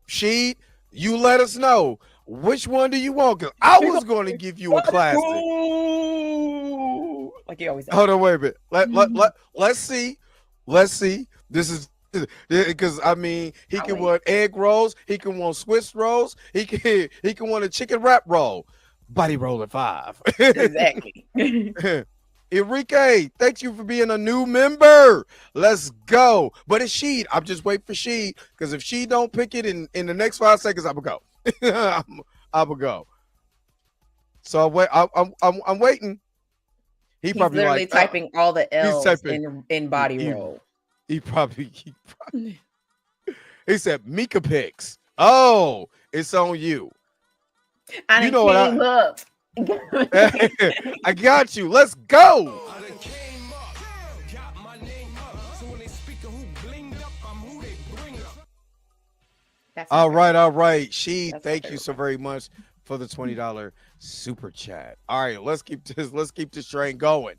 E: She, you let us know which one do you want? Because I was going to give you a classic.
F: Like you always.
E: Hold on, wait a minute. Let's see. Let's see. This is because I mean he can want egg rolls, he can want Swiss rolls, he can want a chicken wrap roll. Body roll at 5.
F: Exactly.
E: Enrique, thank you for being a new member. Let's go. But it's Sheed. I'm just waiting for Sheed because if she don't pick it in the next 5 seconds, I'm gonna go. I'm gonna go. So I'm waiting.
F: He's probably literally typing all the L's in body roll.
E: He said Mika picks. Oh, it's on you.
F: You know what?
E: I got you. Let's go. All right. Thank you so very much for the $20 super chat. All right, let's keep this train going.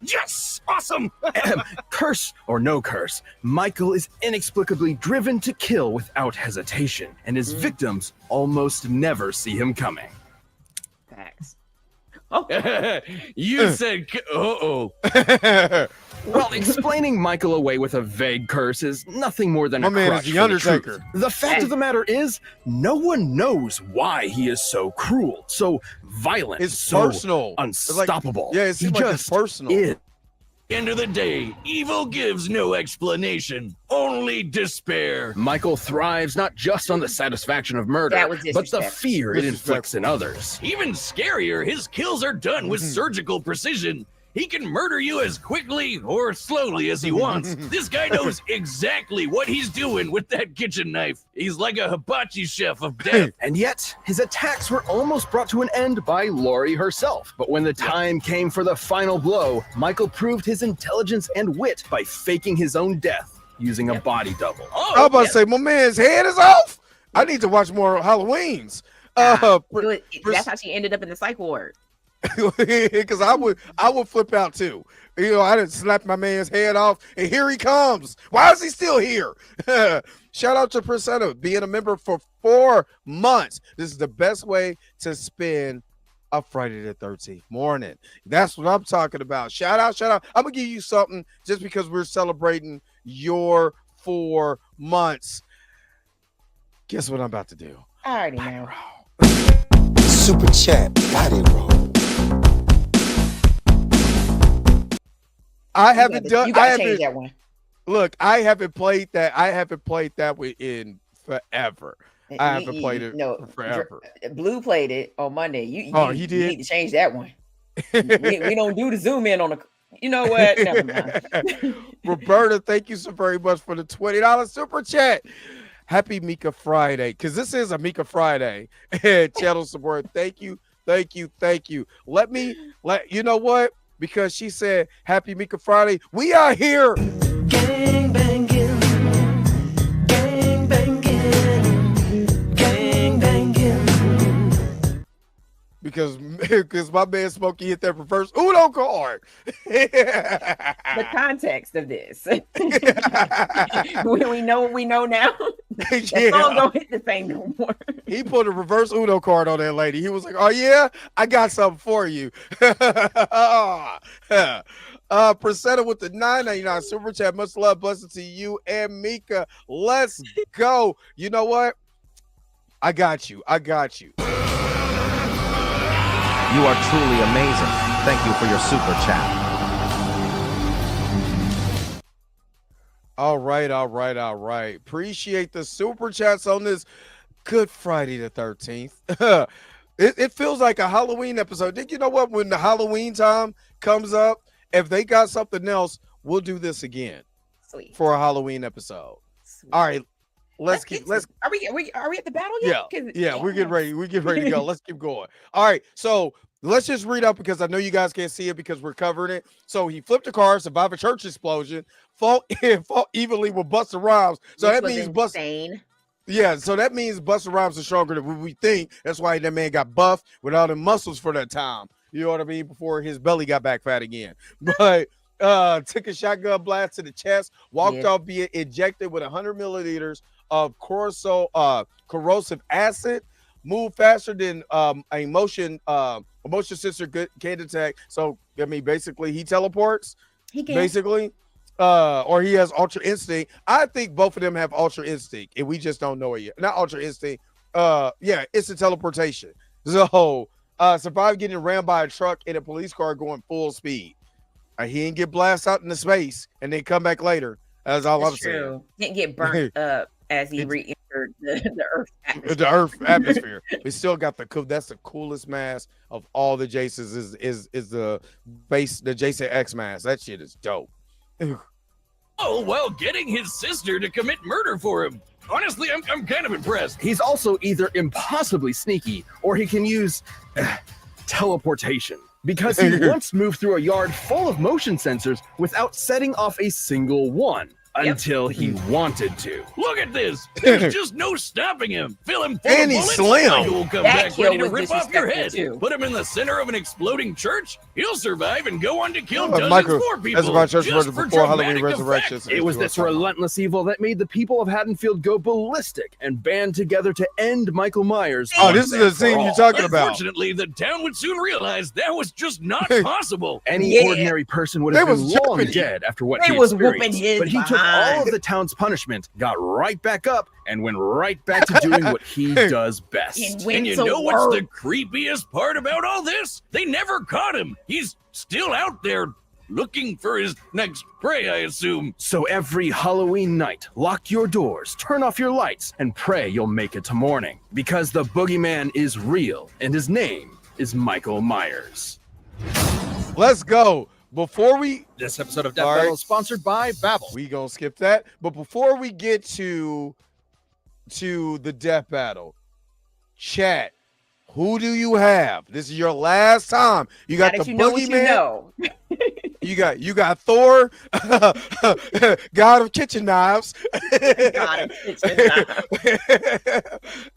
K: Yes! Awesome! Curse or no curse, Michael is inexplicably driven to kill without hesitation, and his victims almost never see him coming.
F: Facts.
J: You said, uh-oh.
K: Well, explaining Michael away with a vague curse is nothing more than
E: My
K: a
E: man
K: crutch
E: is the
K: for
E: Undertaker.
K: truth. The fact of the matter is, no one knows why he is so cruel, so violent,
E: It's
K: so
E: personal.
K: unstoppable.
E: It seems like it's personal.
K: is.
J: End of the day, evil gives no explanation, only despair.
K: Michael thrives not just on the satisfaction of murder,
F: That was
K: but the
F: disrespectful.
K: fear it inflicts in others.
J: Even scarier, his kills are done with surgical precision. He can murder you as quickly or slowly as he wants. This guy knows exactly what he's doing with that kitchen knife. He's like a hibachi chef of death.
K: And yet, his attacks were almost brought to an end by Laurie herself. But when the time came for the final blow, Michael proved his intelligence and wit by faking his own death using a body double.
E: I was about to say, my man's head is off. I need to watch more Halloweens.
F: That's how she ended up in the psych ward.
E: Because I would flip out too. You know, I didn't slap my man's head off, and here he comes. Why is he still here? Shout out to Priscilla being a member for 4 months. This is the best way to spend a Friday the 13th morning. That's what I'm talking about. Shout out. I'm gonna give you something just because we're celebrating your 4 months. Guess what I'm about to do?
F: I already know.
P: Super chat body roll.
E: I haven't done.
F: You gotta change that one.
E: Look, I haven't played that. I haven't played that in forever. I haven't played it forever.
F: Blue played it on Monday. He
E: did.
F: You need to change that one. we don't do the zoom in on the. You know what? Never mind.
E: Roberta, thank you so very much for the $20 super chat. Happy Mika Friday, because this is a Mika Friday. Channel support. Thank you. Let you know what? Because she said Happy Mika Friday. We are here. Gang banging. Gang banging. Gang banging. Because my man Smokey hit that reverse Uno card.
F: The context of this. we know now. That song don't hit the same no more.
E: He put a reverse Uno card on that lady. He was like, oh yeah, I got something for you. Priscilla with the $9.99 super chat. Much love, blessing to you and Mika. Let's go. You know what? I got you.
N: You are truly amazing. Thank you for your super chat.
E: All right. Appreciate the super chats on this Good Friday the 13th. It feels like a Halloween episode. You know what? When the Halloween time comes up, if they got something else, we'll do this again.
F: Sweet.
E: For a Halloween episode.
F: Sweet.
E: All right.
F: Are we at the battle yet?
E: Yeah, we're getting ready. We're getting ready to go. Let's keep going. All right. So let's just read up because I know you guys can't see it because we're covering it. So he flipped a car, survived a church explosion, fought evenly with Busta Rhymes. So that means
F: insane.
E: Yeah, so that means Busta Rhymes is stronger than what we think. That's why that man got buffed with all the muscles for that time. You know what I mean? Before his belly got back fat again. But took a shotgun blast to the chest, walked off being injected with 100 milliliters of corrosive acid, moved faster than a motion sensor can detect. So, I mean, basically, he teleports.
F: He can.
E: Basically. Or he has Ultra Instinct. I think both of them have Ultra Instinct, and we just don't know it yet. Not Ultra Instinct. It's a teleportation. So, survived getting rammed by a truck in a police car going full speed. He didn't get blasted out into space and then come back later. That's all I'm saying.
F: Didn't get burnt up as he re-entered the Earth atmosphere.
E: The Earth atmosphere. We still got that's the coolest mask of all the Jasons is the Jason X mask. That shit is dope.
J: While getting his sister to commit murder for him. Honestly, I'm kind of impressed.
K: He's also either impossibly sneaky or he can use teleportation. Because he once moved through a yard full of motion sensors without setting off a single one. Until he wanted to.
J: Look at this. There's just no stopping him. Fill him full
E: And
J: of
E: he's
J: bullets.
E: slim.
J: He will come back ready to rip off your head. Put him in the center of an exploding church. He'll survive and go on to kill dozens more people. Just for dramatic effect.
K: It was this relentless evil that made the people of Haddonfield go ballistic and band together to end Michael Myers.
E: Oh, this is the scene you're talking about.
J: Unfortunately, the town would soon realize that was just not possible.
K: Any ordinary person would have been long dead after what he experienced. But he took all of the town's punishment, got right back up, and went right back to doing what he does best.
J: And you know what's the creepiest part about all this? They never caught him. He's still out there looking for his next prey, I assume.
K: So every Halloween night, lock your doors, turn off your lights, and pray you'll make it to morning. Because the boogeyman is real, and his name is Michael Myers.
E: Let's go. Before
M: this episode of Death Battle is sponsored by Babbel.
E: We gonna skip that, but before we get to the Death Battle, chat, who do you have? This is your last time. You got the Boogeyman. You got Thor, God of Kitchen Knives.
F: God of Kitchen Knives.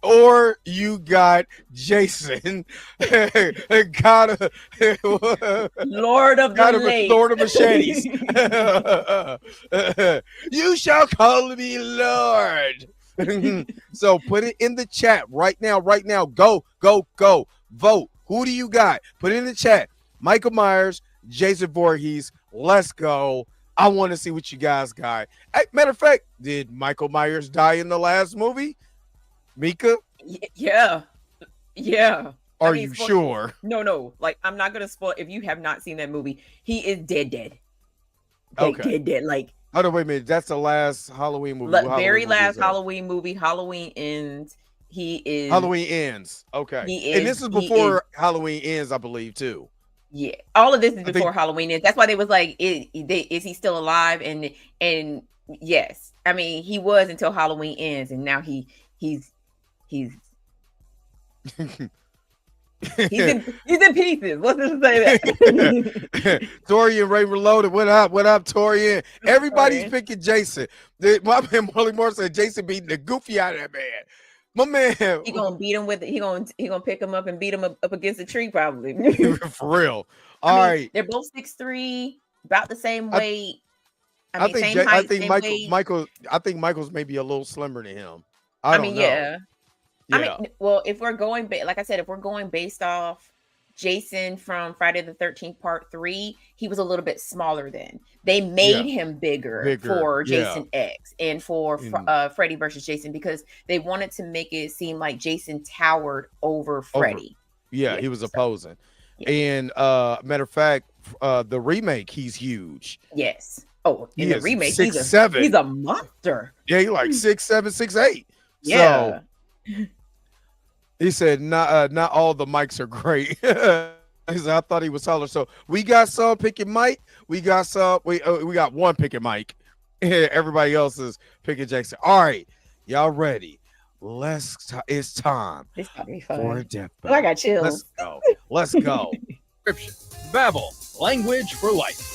E: Or you got Jason, God of
F: Lord of the Lake.
E: Lord of Machetes. You shall call me Lord. So put it in the chat right now. Go. Vote. Who do you got? Put it in the chat. Michael Myers, Jason Voorhees. Let's go. I want to see what you guys got. Hey, matter of fact, did Michael Myers die in the last movie? Mika?
F: Yeah.
E: Are you sure?
F: No. Like, I'm not going to spoil. If you have not seen that movie, he is dead.
E: Okay.
F: Dead. Like,
E: oh, no, wait a minute. That's the last Halloween movie.
F: Very last Halloween movie. Halloween Ends.
E: Halloween Ends. Okay. And this is before Halloween Ends, I believe, too.
F: Yeah. All of this is before Halloween Ends. That's why they was like, is he still alive? And yes. I mean, he was until Halloween Ends, and now he's he's in pieces. Let's just say that.
E: Torian Ray Reloaded. What up, Torian? Everybody's picking Jason. My man Molly Moore said Jason beating the goofy out of that man. My man,
F: he gonna beat him with it. He gonna pick him up and beat him up against a tree, probably.
E: For real. All right.
F: They're both 6'3", about the same weight.
E: I think Michael's maybe a little slimmer than him. I don't know.
F: Yeah. I mean, well, if we're going, like I said, if we're going based off Jason from Friday the 13th Part 3, he was a little bit smaller then. They made him bigger for Jason X and for Freddy versus Jason because they wanted to make it seem like Jason towered over Freddy.
E: He was opposing. And matter of fact, the remake, he's huge.
F: Yes. Oh, in
E: He
F: the
E: is
F: remake,
E: 6'7".
F: he's a monster.
E: Yeah, he like 6'7", 6'8".
F: Yeah.
E: So he said, not all the mics are great. He said, I thought he was taller. So we got some picking Mike. We got some. We got one picking Mike. Everybody else is picking Jackson. All right, y'all ready? It's time
F: This about to be
E: for
F: fun.
E: a death
F: Oh, I got
E: battle.
F: chills.
E: Let's go. Let's go.
K: Description. Babel, language for life.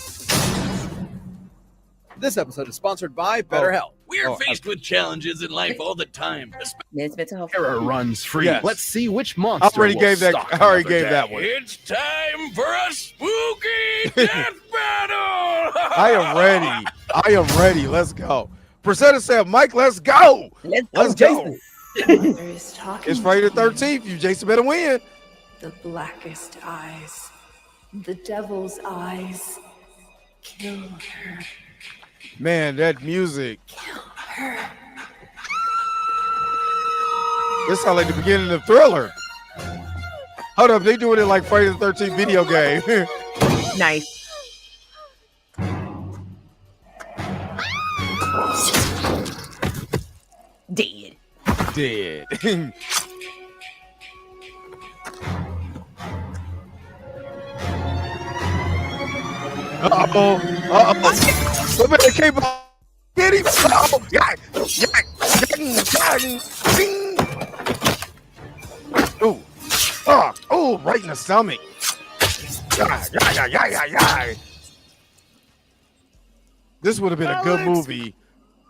K: This episode is sponsored by BetterHelp.
J: We're faced with challenges in life all the time.
F: Men's mental health.
K: Terror runs free.
E: Yes.
K: Let's see which
E: I
K: monster
E: already
K: will
E: gave that.
K: stalk
E: I already
K: another
E: gave
K: day.
E: that one.
J: It's time for a spooky death battle!
E: I am ready. I am ready. Let's go. Presenter said, Mike, let's go. Let's go. It's Friday the 13th. You, Jason, better win.
C: The blackest eyes, the devil's eyes. Kill her.
E: Man, that music. This sounds like the beginning of Thriller. Hold up, they doing it like Friday the 13th video game.
F: Nice. Dead.
E: Dead. Uh-oh. Somebody came up. Get him. Oh, yeah. Ooh. Oh, right in the stomach. Yeah. This would have been a good movie.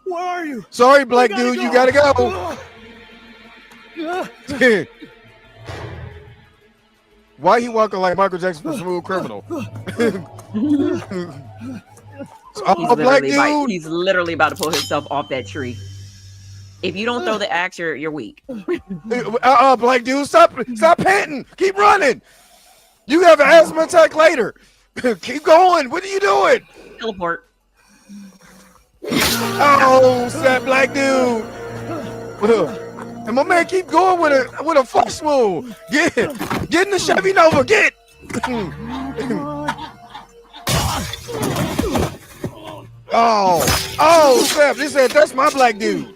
K: Where are you?
E: Sorry, black dude, you gotta go. Why he walking like Michael Jackson for Smooth Criminal? Black dude.
F: He's literally about to pull himself off that tree. If you don't throw the axe, you're weak.
E: Black dude, stop panting. Keep running. You have an asthma attack later. Keep going. What are you doing?
F: Teleport.
E: Oh, snap, black dude. And my man keep going with a flex move. Get in the Chevy Nova. Get. Oh, snap. They said that's my black dude.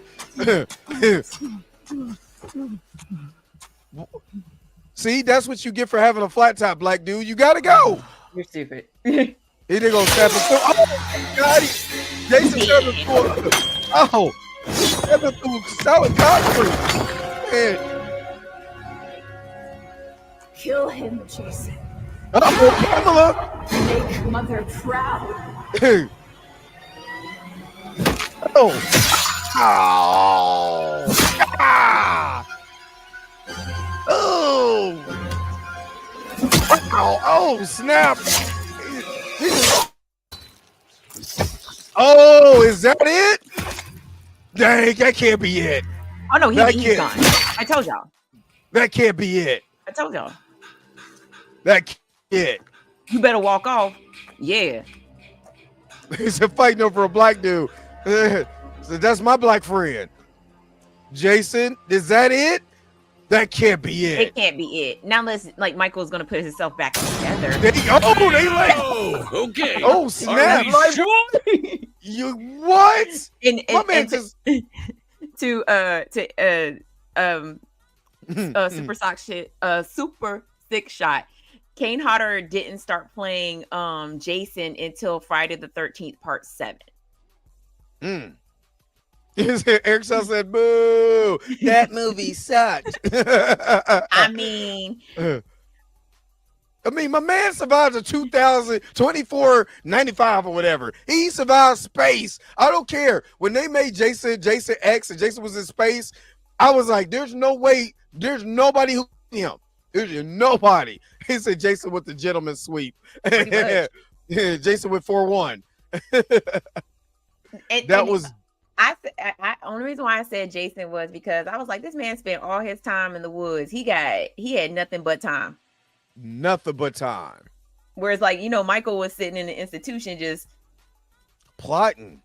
E: See, that's what you get for having a flat top, black dude. You gotta go.
F: You're stupid.
E: He didn't go step it. Oh, God. Jason stepping through. Oh, stepping through solid concrete. Man.
C: Kill him, Jason.
E: Pamela.
C: Make mother proud.
E: Oh. Ah. Oh. Oh, snap. Oh, is that it? Dang, that can't be it.
F: Oh no, he's gone. I told y'all.
E: That can't be it.
F: I told y'all.
E: That can't be it.
F: You better walk off. Yeah.
E: He's fighting over a black dude. So that's my black friend. Jason, is that it? That can't be it.
F: It can't be it. Now let's Michael's gonna put himself back together.
E: They like.
J: Oh, okay.
E: Oh, snap!
J: Are we sure?
E: You what?
F: And
E: my man just
F: super sock shit. Super sick shot. Kane Hodder didn't start playing Jason until Friday the 13th, part 7.
E: Eric Shaw said, "Boo! That movie sucked."
F: I mean,
E: my man survived a 2495 or whatever. He survived space. I don't care. When they made Jason X, and Jason was in space, I was like, "There's no way. There's nobody who him. There's nobody." He said, "Jason with the gentleman sweep." Jason with 4-1.
F: I only reason why I said Jason was because I was like, this man spent all his time in the woods. He had nothing but time.
E: Nothing but time.
F: Whereas, Michael was sitting in the institution just
E: plotting,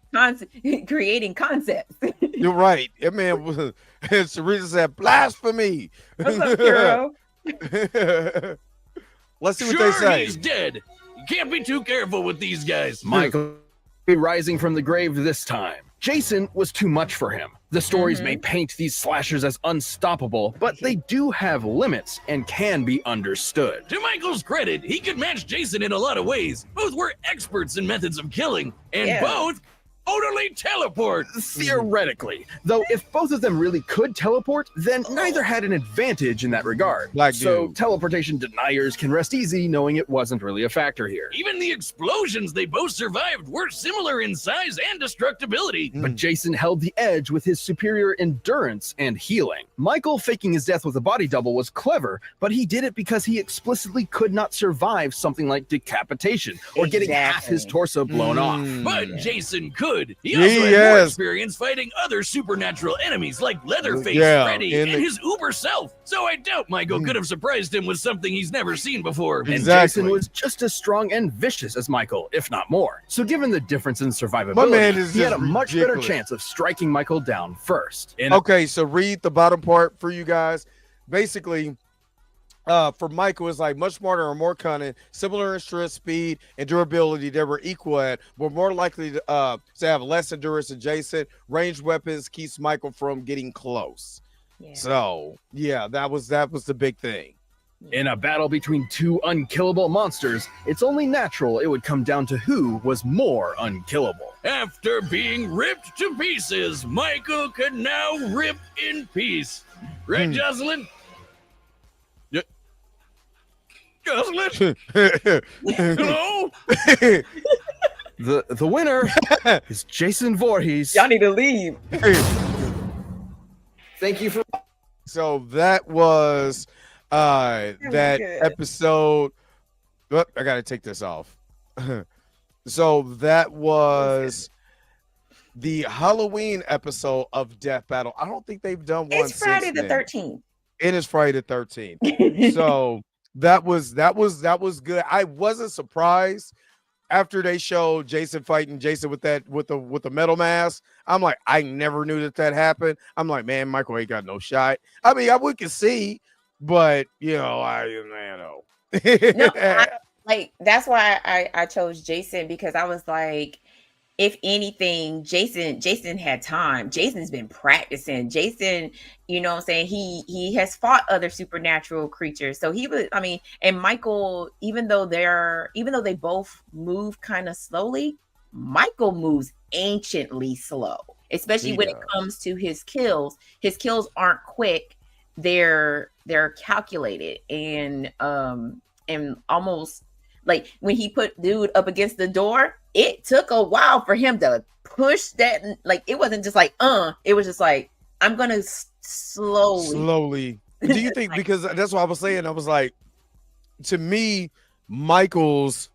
F: creating concepts.
E: You're right. That man was. Teresa said, "Blasphemy."
F: What's up, hero?
E: Let's see what
J: Sure,
E: they say.
J: he's dead. You can't be too careful with these guys.
K: Michael rising from the grave this time. Jason was too much for him. The stories may paint these slashers as unstoppable, but they do have limits and can be understood.
J: To Michael's credit, he could match Jason in a lot of ways. Both were experts in methods of killing, and both totally teleport.
K: Theoretically, though, if both of them really could teleport, then neither had an advantage in that regard. So teleportation deniers can rest easy knowing it wasn't really a factor here.
J: Even the explosions they both survived were similar in size and destructibility.
K: But Jason held the edge with his superior endurance and healing. Michael faking his death with a body double was clever, but he did it because he explicitly could not survive something like decapitation or getting half his torso blown off.
J: But Jason could. He also had more experience fighting other supernatural enemies like Leatherface, Freddy, and his uber self. So I doubt Michael could have surprised him with something he's never seen before.
K: And Jason was just as strong and vicious as Michael, if not more. So given the difference in survivability, he had a much better chance of striking Michael down first.
E: Okay, so read the bottom part for you guys. Basically, for Michael, it's like much smarter and more cunning, similar in strength, speed, and durability. They were equal at, but more likely to have less endurance than Jason. Ranged weapons keeps Michael from getting close. So yeah, that was the big thing.
K: In a battle between two unkillable monsters, it's only natural it would come down to who was more unkillable.
J: After being ripped to pieces, Michael could now rip in peace. Right, Jocelyn? Jocelyn? Hello?
K: The winner is Jason Voorhees.
F: Y'all need to leave.
K: Thank you for.
E: So that was that episode. Oh, I gotta take this off. So that was the Halloween episode of Death Battle. I don't think they've done one.
F: It's Friday the 13th.
E: It is Friday the 13th. So that was good. I wasn't surprised after they showed Jason fighting Jason with the metal mask. I'm like, I never knew that happened. I'm like, man, Michael ain't got no shot. I mean, we can see, but you know, I know.
F: Like that's why I chose Jason, because I was like, if anything, Jason had time. Jason's been practicing. Jason, you know what I'm saying? He has fought other supernatural creatures. So he was, I mean, and Michael, even though they both move kind of slowly, Michael moves anciently slow, especially when it comes to his kills. His kills aren't quick. They're calculated and almost like when he put dude up against the door, it took a while for him to push that. Like, it wasn't just like, it was just like, I'm going to slowly.
E: Do you think, because that's what I was saying. I was like, to me, Michael's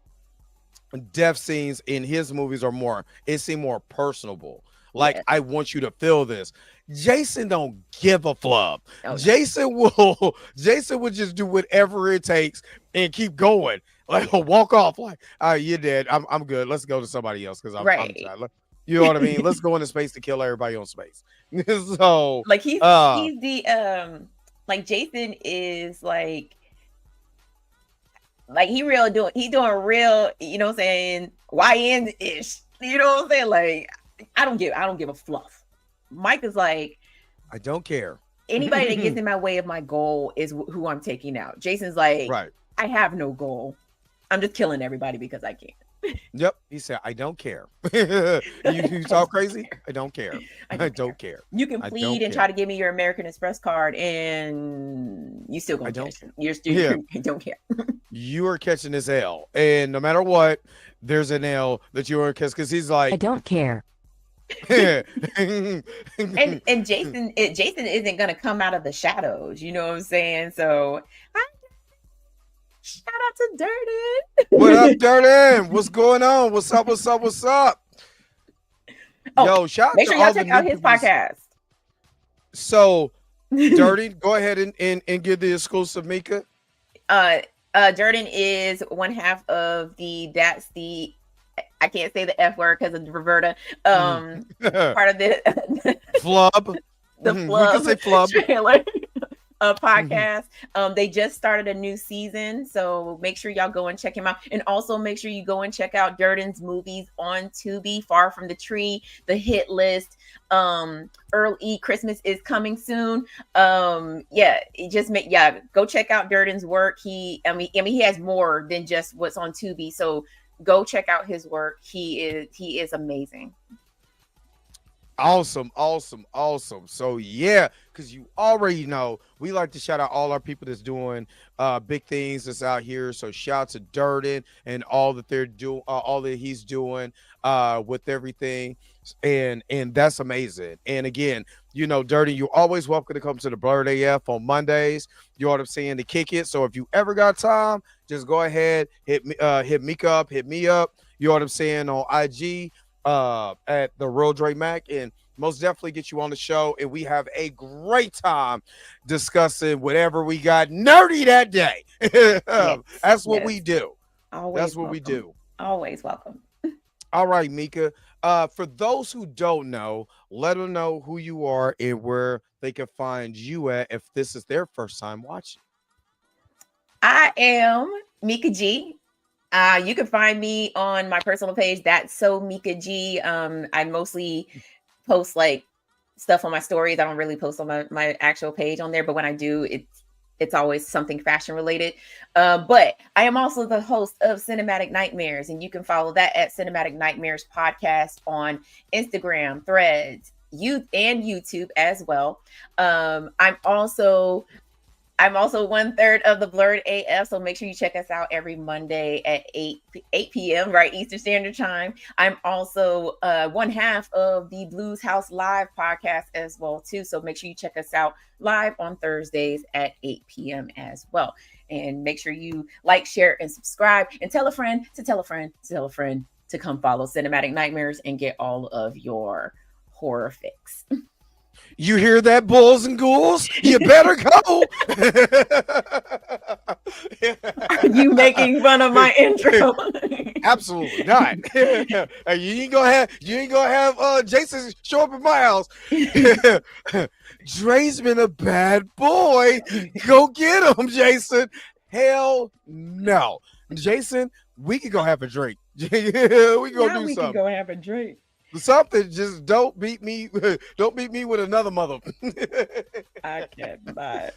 E: death scenes in his movies seem more personable. Like, I want you to feel this. Jason don't give a flub. Jason will just do whatever it takes and keep going. Like, walk off like, all right, you're dead. I'm good. Let's go to somebody else because I'm tired. You know what I mean? Let's go into space to kill everybody on space. So
F: like he's the like Jason is like he doing real, you know what I'm saying, YN-ish. You know what I'm saying? Like, I don't give a fluff. Mike is like,
E: I don't care.
F: Anybody that gets in my way of my goal is who I'm taking out. Jason's like, I have no goal. I'm just killing everybody because I can.
E: Yep. He said, I don't care. you talk crazy? I don't care. I don't care.
F: You can plead and try to give me your American Express card and you still gonna catch it. You're still don't care.
E: You are catching this L. And no matter what, there's an L that you are catching, because he's like,
Q: I don't care.
F: and Jason isn't gonna come out of the shadows, you know what I'm saying? So shout out to Durden.
E: What up, Durden? What's going on? What's up? Yo, shout out
F: make sure
E: to
F: y'all check out his podcast.
E: So Durden, go ahead and give the exclusive, Mika.
F: Durden is one half of I can't say the F word because of Roberta. Part of the
E: flub.
F: The flub.
E: We can say flub.
F: Trailer. podcast. They just started a new season, so make sure y'all go and check him out. And also make sure you go and check out Durden's movies on Tubi. Far from the Tree, The Hit List, Earl E. Christmas is coming soon. Go check out Durden's work. He has more than just what's on Tubi, so go check out his work. He is amazing.
E: Awesome. So yeah, because you already know we like to shout out all our people that's doing big things that's out here. So shout out to Durden and all that they're doing, all that he's doing with everything, and that's amazing. And again, you know, Durden, you're always welcome to come to the Blurred AF on Mondays. You know what I'm saying, to kick it. So if you ever got time, just go ahead, hit Mika up, hit me up. You know what I'm saying, on IG. At the Real Dre Mac, and most definitely get you on the show, and we have a great time discussing whatever we got nerdy that day. That's what we do.
F: Always
E: That's what
F: welcome.
E: we do.
F: Always welcome.
E: All right, Mika. For those who don't know, let them know who you are and where they can find you at if this is their first time watching.
F: I am Mika G. You can find me on my personal page. That's So Mika G. I mostly post like stuff on my stories. I don't really post on my actual page on there, but when I do, it's always something fashion related. But I am also the host of Cinematic Nightmares, and you can follow that at Cinematic Nightmares Podcast on Instagram, Threads, YouTube as well. I'm also 1/3 of the Blurred AF, so make sure you check us out every Monday at 8 p.m. right Eastern Standard Time. I'm also 1/2 of the Blues House Live podcast as well too, so make sure you check us out live on Thursdays at 8 p.m. as well. And make sure you like, share, and subscribe, and tell a friend to tell a friend to tell a friend to come follow Cinematic Nightmares and get all of your horror fix.
E: You hear that, bulls and ghouls? You better go.
F: Are you making fun of my intro?
E: Absolutely not. You ain't gonna have Jason show up at my house. Dre's been a bad boy. Go get him, Jason. Hell no. Jason, we could go have a drink. We can go do something.
F: Can go have a drink.
E: Something, just don't beat me. Don't beat me with another mother.
F: I can't buy it.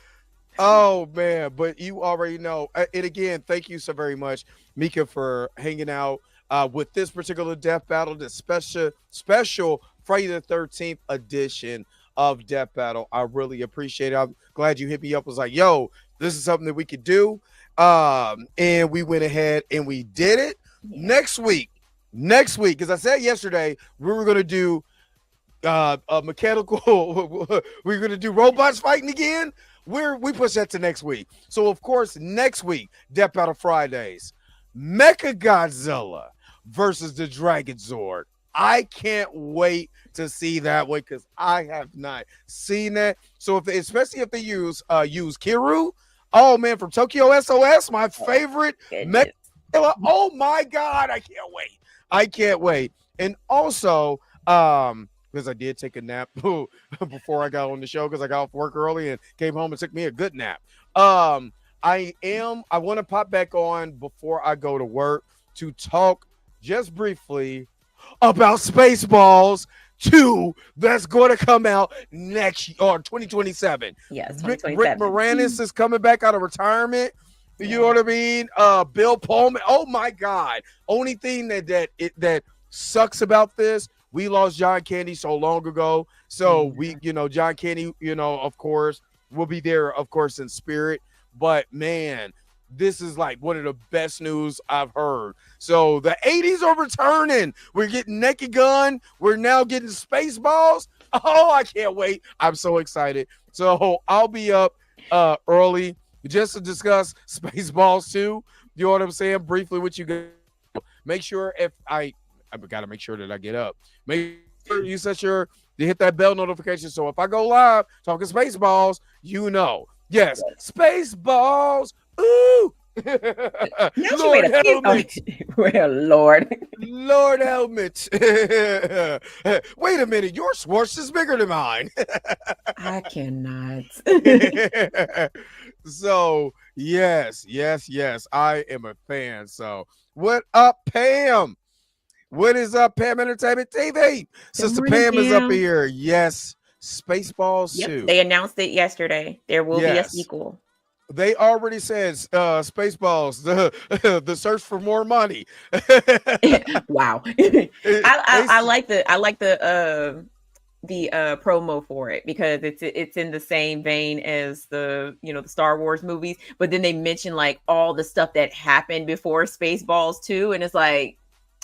E: Oh man, but you already know. And again, thank you so very much, Mika, for hanging out with this particular Death Battle, this special Friday the 13th edition of Death Battle. I really appreciate it. I'm glad you hit me up. I was like, yo, this is something that we could do. And we went ahead and we did it. Next week, because I said yesterday we were going to do a mechanical, we're going to do robots fighting again. We push that to next week. So, of course, next week, Death Battle Fridays, Mechagodzilla versus the Dragon Zord. I can't wait to see that one because I have not seen that. So, especially if they use Kiru, oh man, from Tokyo SOS, my favorite Mechagodzilla. Oh my God, I can't wait. And also, because I did take a nap before I got on the show because I got off work early and came home and took me a good nap. I want to pop back on before I go to work to talk just briefly about Spaceballs 2 that's going to come out next year, or 2027.
F: Yes,
E: Rick Moranis is coming back out of retirement. You know what I mean? Bill Pullman. Oh my God. Only thing that sucks about this, we lost John Candy so long ago. So John Candy, of course, will be there, of course, in spirit. But man, this is like one of the best news I've heard. So the 80s are returning. We're getting Naked Gun. We're now getting Spaceballs. Oh, I can't wait. I'm so excited. So I'll be up early just to discuss Spaceballs 2. You know what I'm saying? Briefly with you guys. Make sure I got to make sure that I get up. Make sure you hit that bell notification. So if I go live talking Spaceballs, Yes, Spaceballs. Ooh, Lord Helmet.
F: Well, Lord.
E: Lord Helmet. Wait a minute, your Schwartz is bigger than mine.
F: I cannot.
E: So yes, I am a fan. So what up, Pam? What is up, Pam Entertainment TV? Sister
F: morning,
E: Pam is up
F: Pam.
E: here. Yes, Spaceballs
F: Yep,
E: 2.
F: they announced it yesterday. There will be a
E: Yes.
F: sequel.
E: They already said Spaceballs, the search for more money.
F: Wow. I like the promo for it because it's in the same vein as the Star Wars movies, but then they mention like all the stuff that happened before Spaceballs 2, and it's like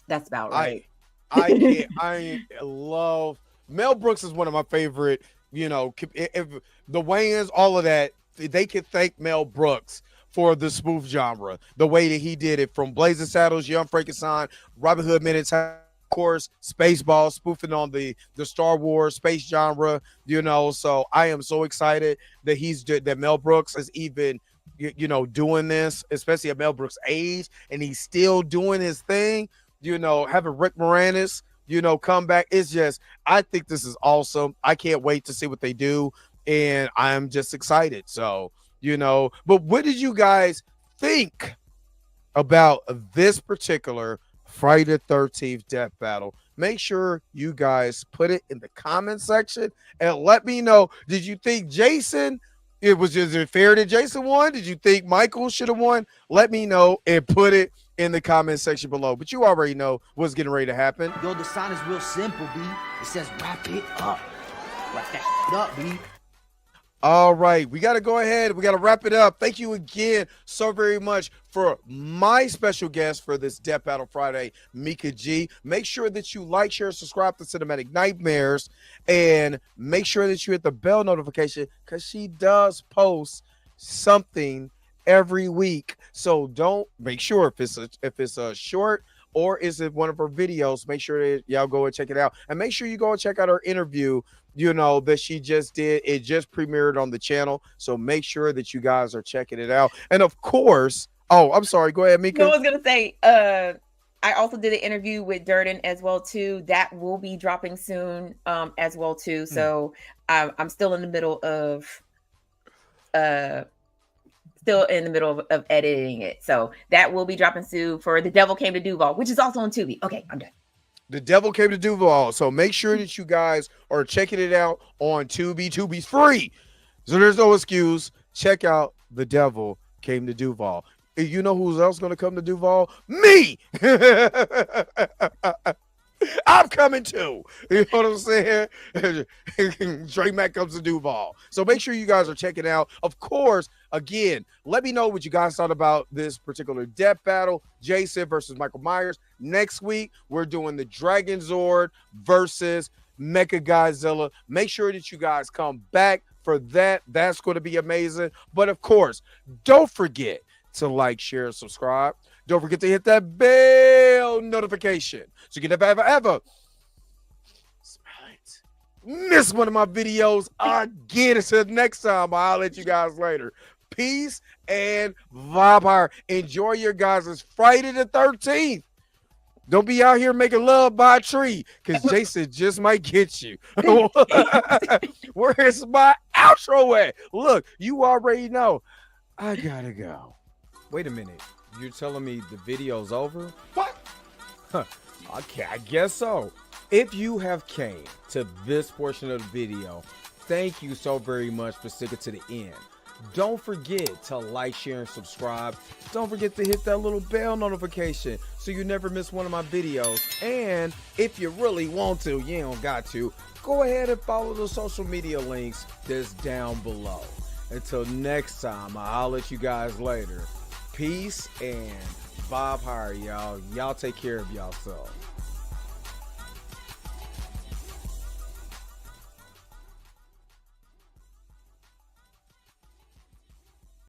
F: that's about right.
E: I love Mel Brooks is one of my favorite, if the Wayans, all of that, they could thank Mel Brooks for the spoof genre, the way that he did it from Blazing Saddles, Young Frankenstein, Robin Hood Men in Time, of course, Spaceballs, spoofing on the Star Wars space genre, so I am so excited that that Mel Brooks is even doing this, especially at Mel Brooks' age, and he's still doing his thing, having Rick Moranis, come back. It's just, I think this is awesome. I can't wait to see what they do, and I'm just excited. So, but what did you guys think about this particular Friday the 13th Death Battle? Make sure you guys put it in the comment section and let me know. Did you think Jason, is it fair that Jason won? Did you think Michael should have won? Let me know and put it in the comment section below. But you already know what's getting ready to happen.
Q: Yo, the sign is real simple, B. It says wrap it up. Wrap that shit up, B.
E: All right, we got to go ahead. We got to wrap it up. Thank you again so very much for my special guest for this Death Battle Friday, Mika G. Make sure that you like, share, subscribe to Cinematic Nightmares, and make sure that you hit the bell notification because she does post something every week. So don't make sure if it's a short or is it one of her videos, make sure that y'all go and check it out. And make sure you go and check out her interview, that she just did. It just premiered on the channel. So make sure that you guys are checking it out. And of course, I'm sorry. Go ahead, Mika.
F: No, I was gonna say, I also did an interview with Durden as well too. That will be dropping soon, as well too. So I'm still in the middle of editing it. So that will be dropping soon for The Devil Came to Duval, which is also on Tubi. Okay, I'm done.
E: The Devil Came to Duval. So make sure that you guys are checking it out on Tubi. Tubi's free. So there's no excuse. Check out The Devil Came to Duval. You know who's else going to come to Duval? Me! I'm coming too. You know what I'm saying? Dre Mack comes to Duval. So make sure you guys are checking out. Of course, again, let me know what you guys thought about this particular death battle. Jason versus Michael Myers. Next week, we're doing the Dragon Zord versus Mecha Godzilla. Make sure that you guys come back for that. That's going to be amazing. But of course, don't forget to like, share, subscribe. Don't forget to hit that bell notification so you can never, ever miss one of my videos again. Until next time, I'll let you guys later. Peace and vibe. Enjoy your guys' Friday the 13th. Don't be out here making love by a tree because Jason just might get you. Where's my outro at? Look, you already know. I gotta go.
R: Wait a minute. You're telling me the video's over?
E: What?
R: Okay, I guess so. If you have came to this portion of the video, thank you so very much for sticking to the end. Don't forget to like, share, and subscribe. Don't forget to hit that little bell notification so you never miss one of my videos. And if you really want to, you don't got to, go ahead and follow the social media links that's down below. Until next time, I'll let you guys later. Peace and vibe higher, y'all. Y'all take care of yourself.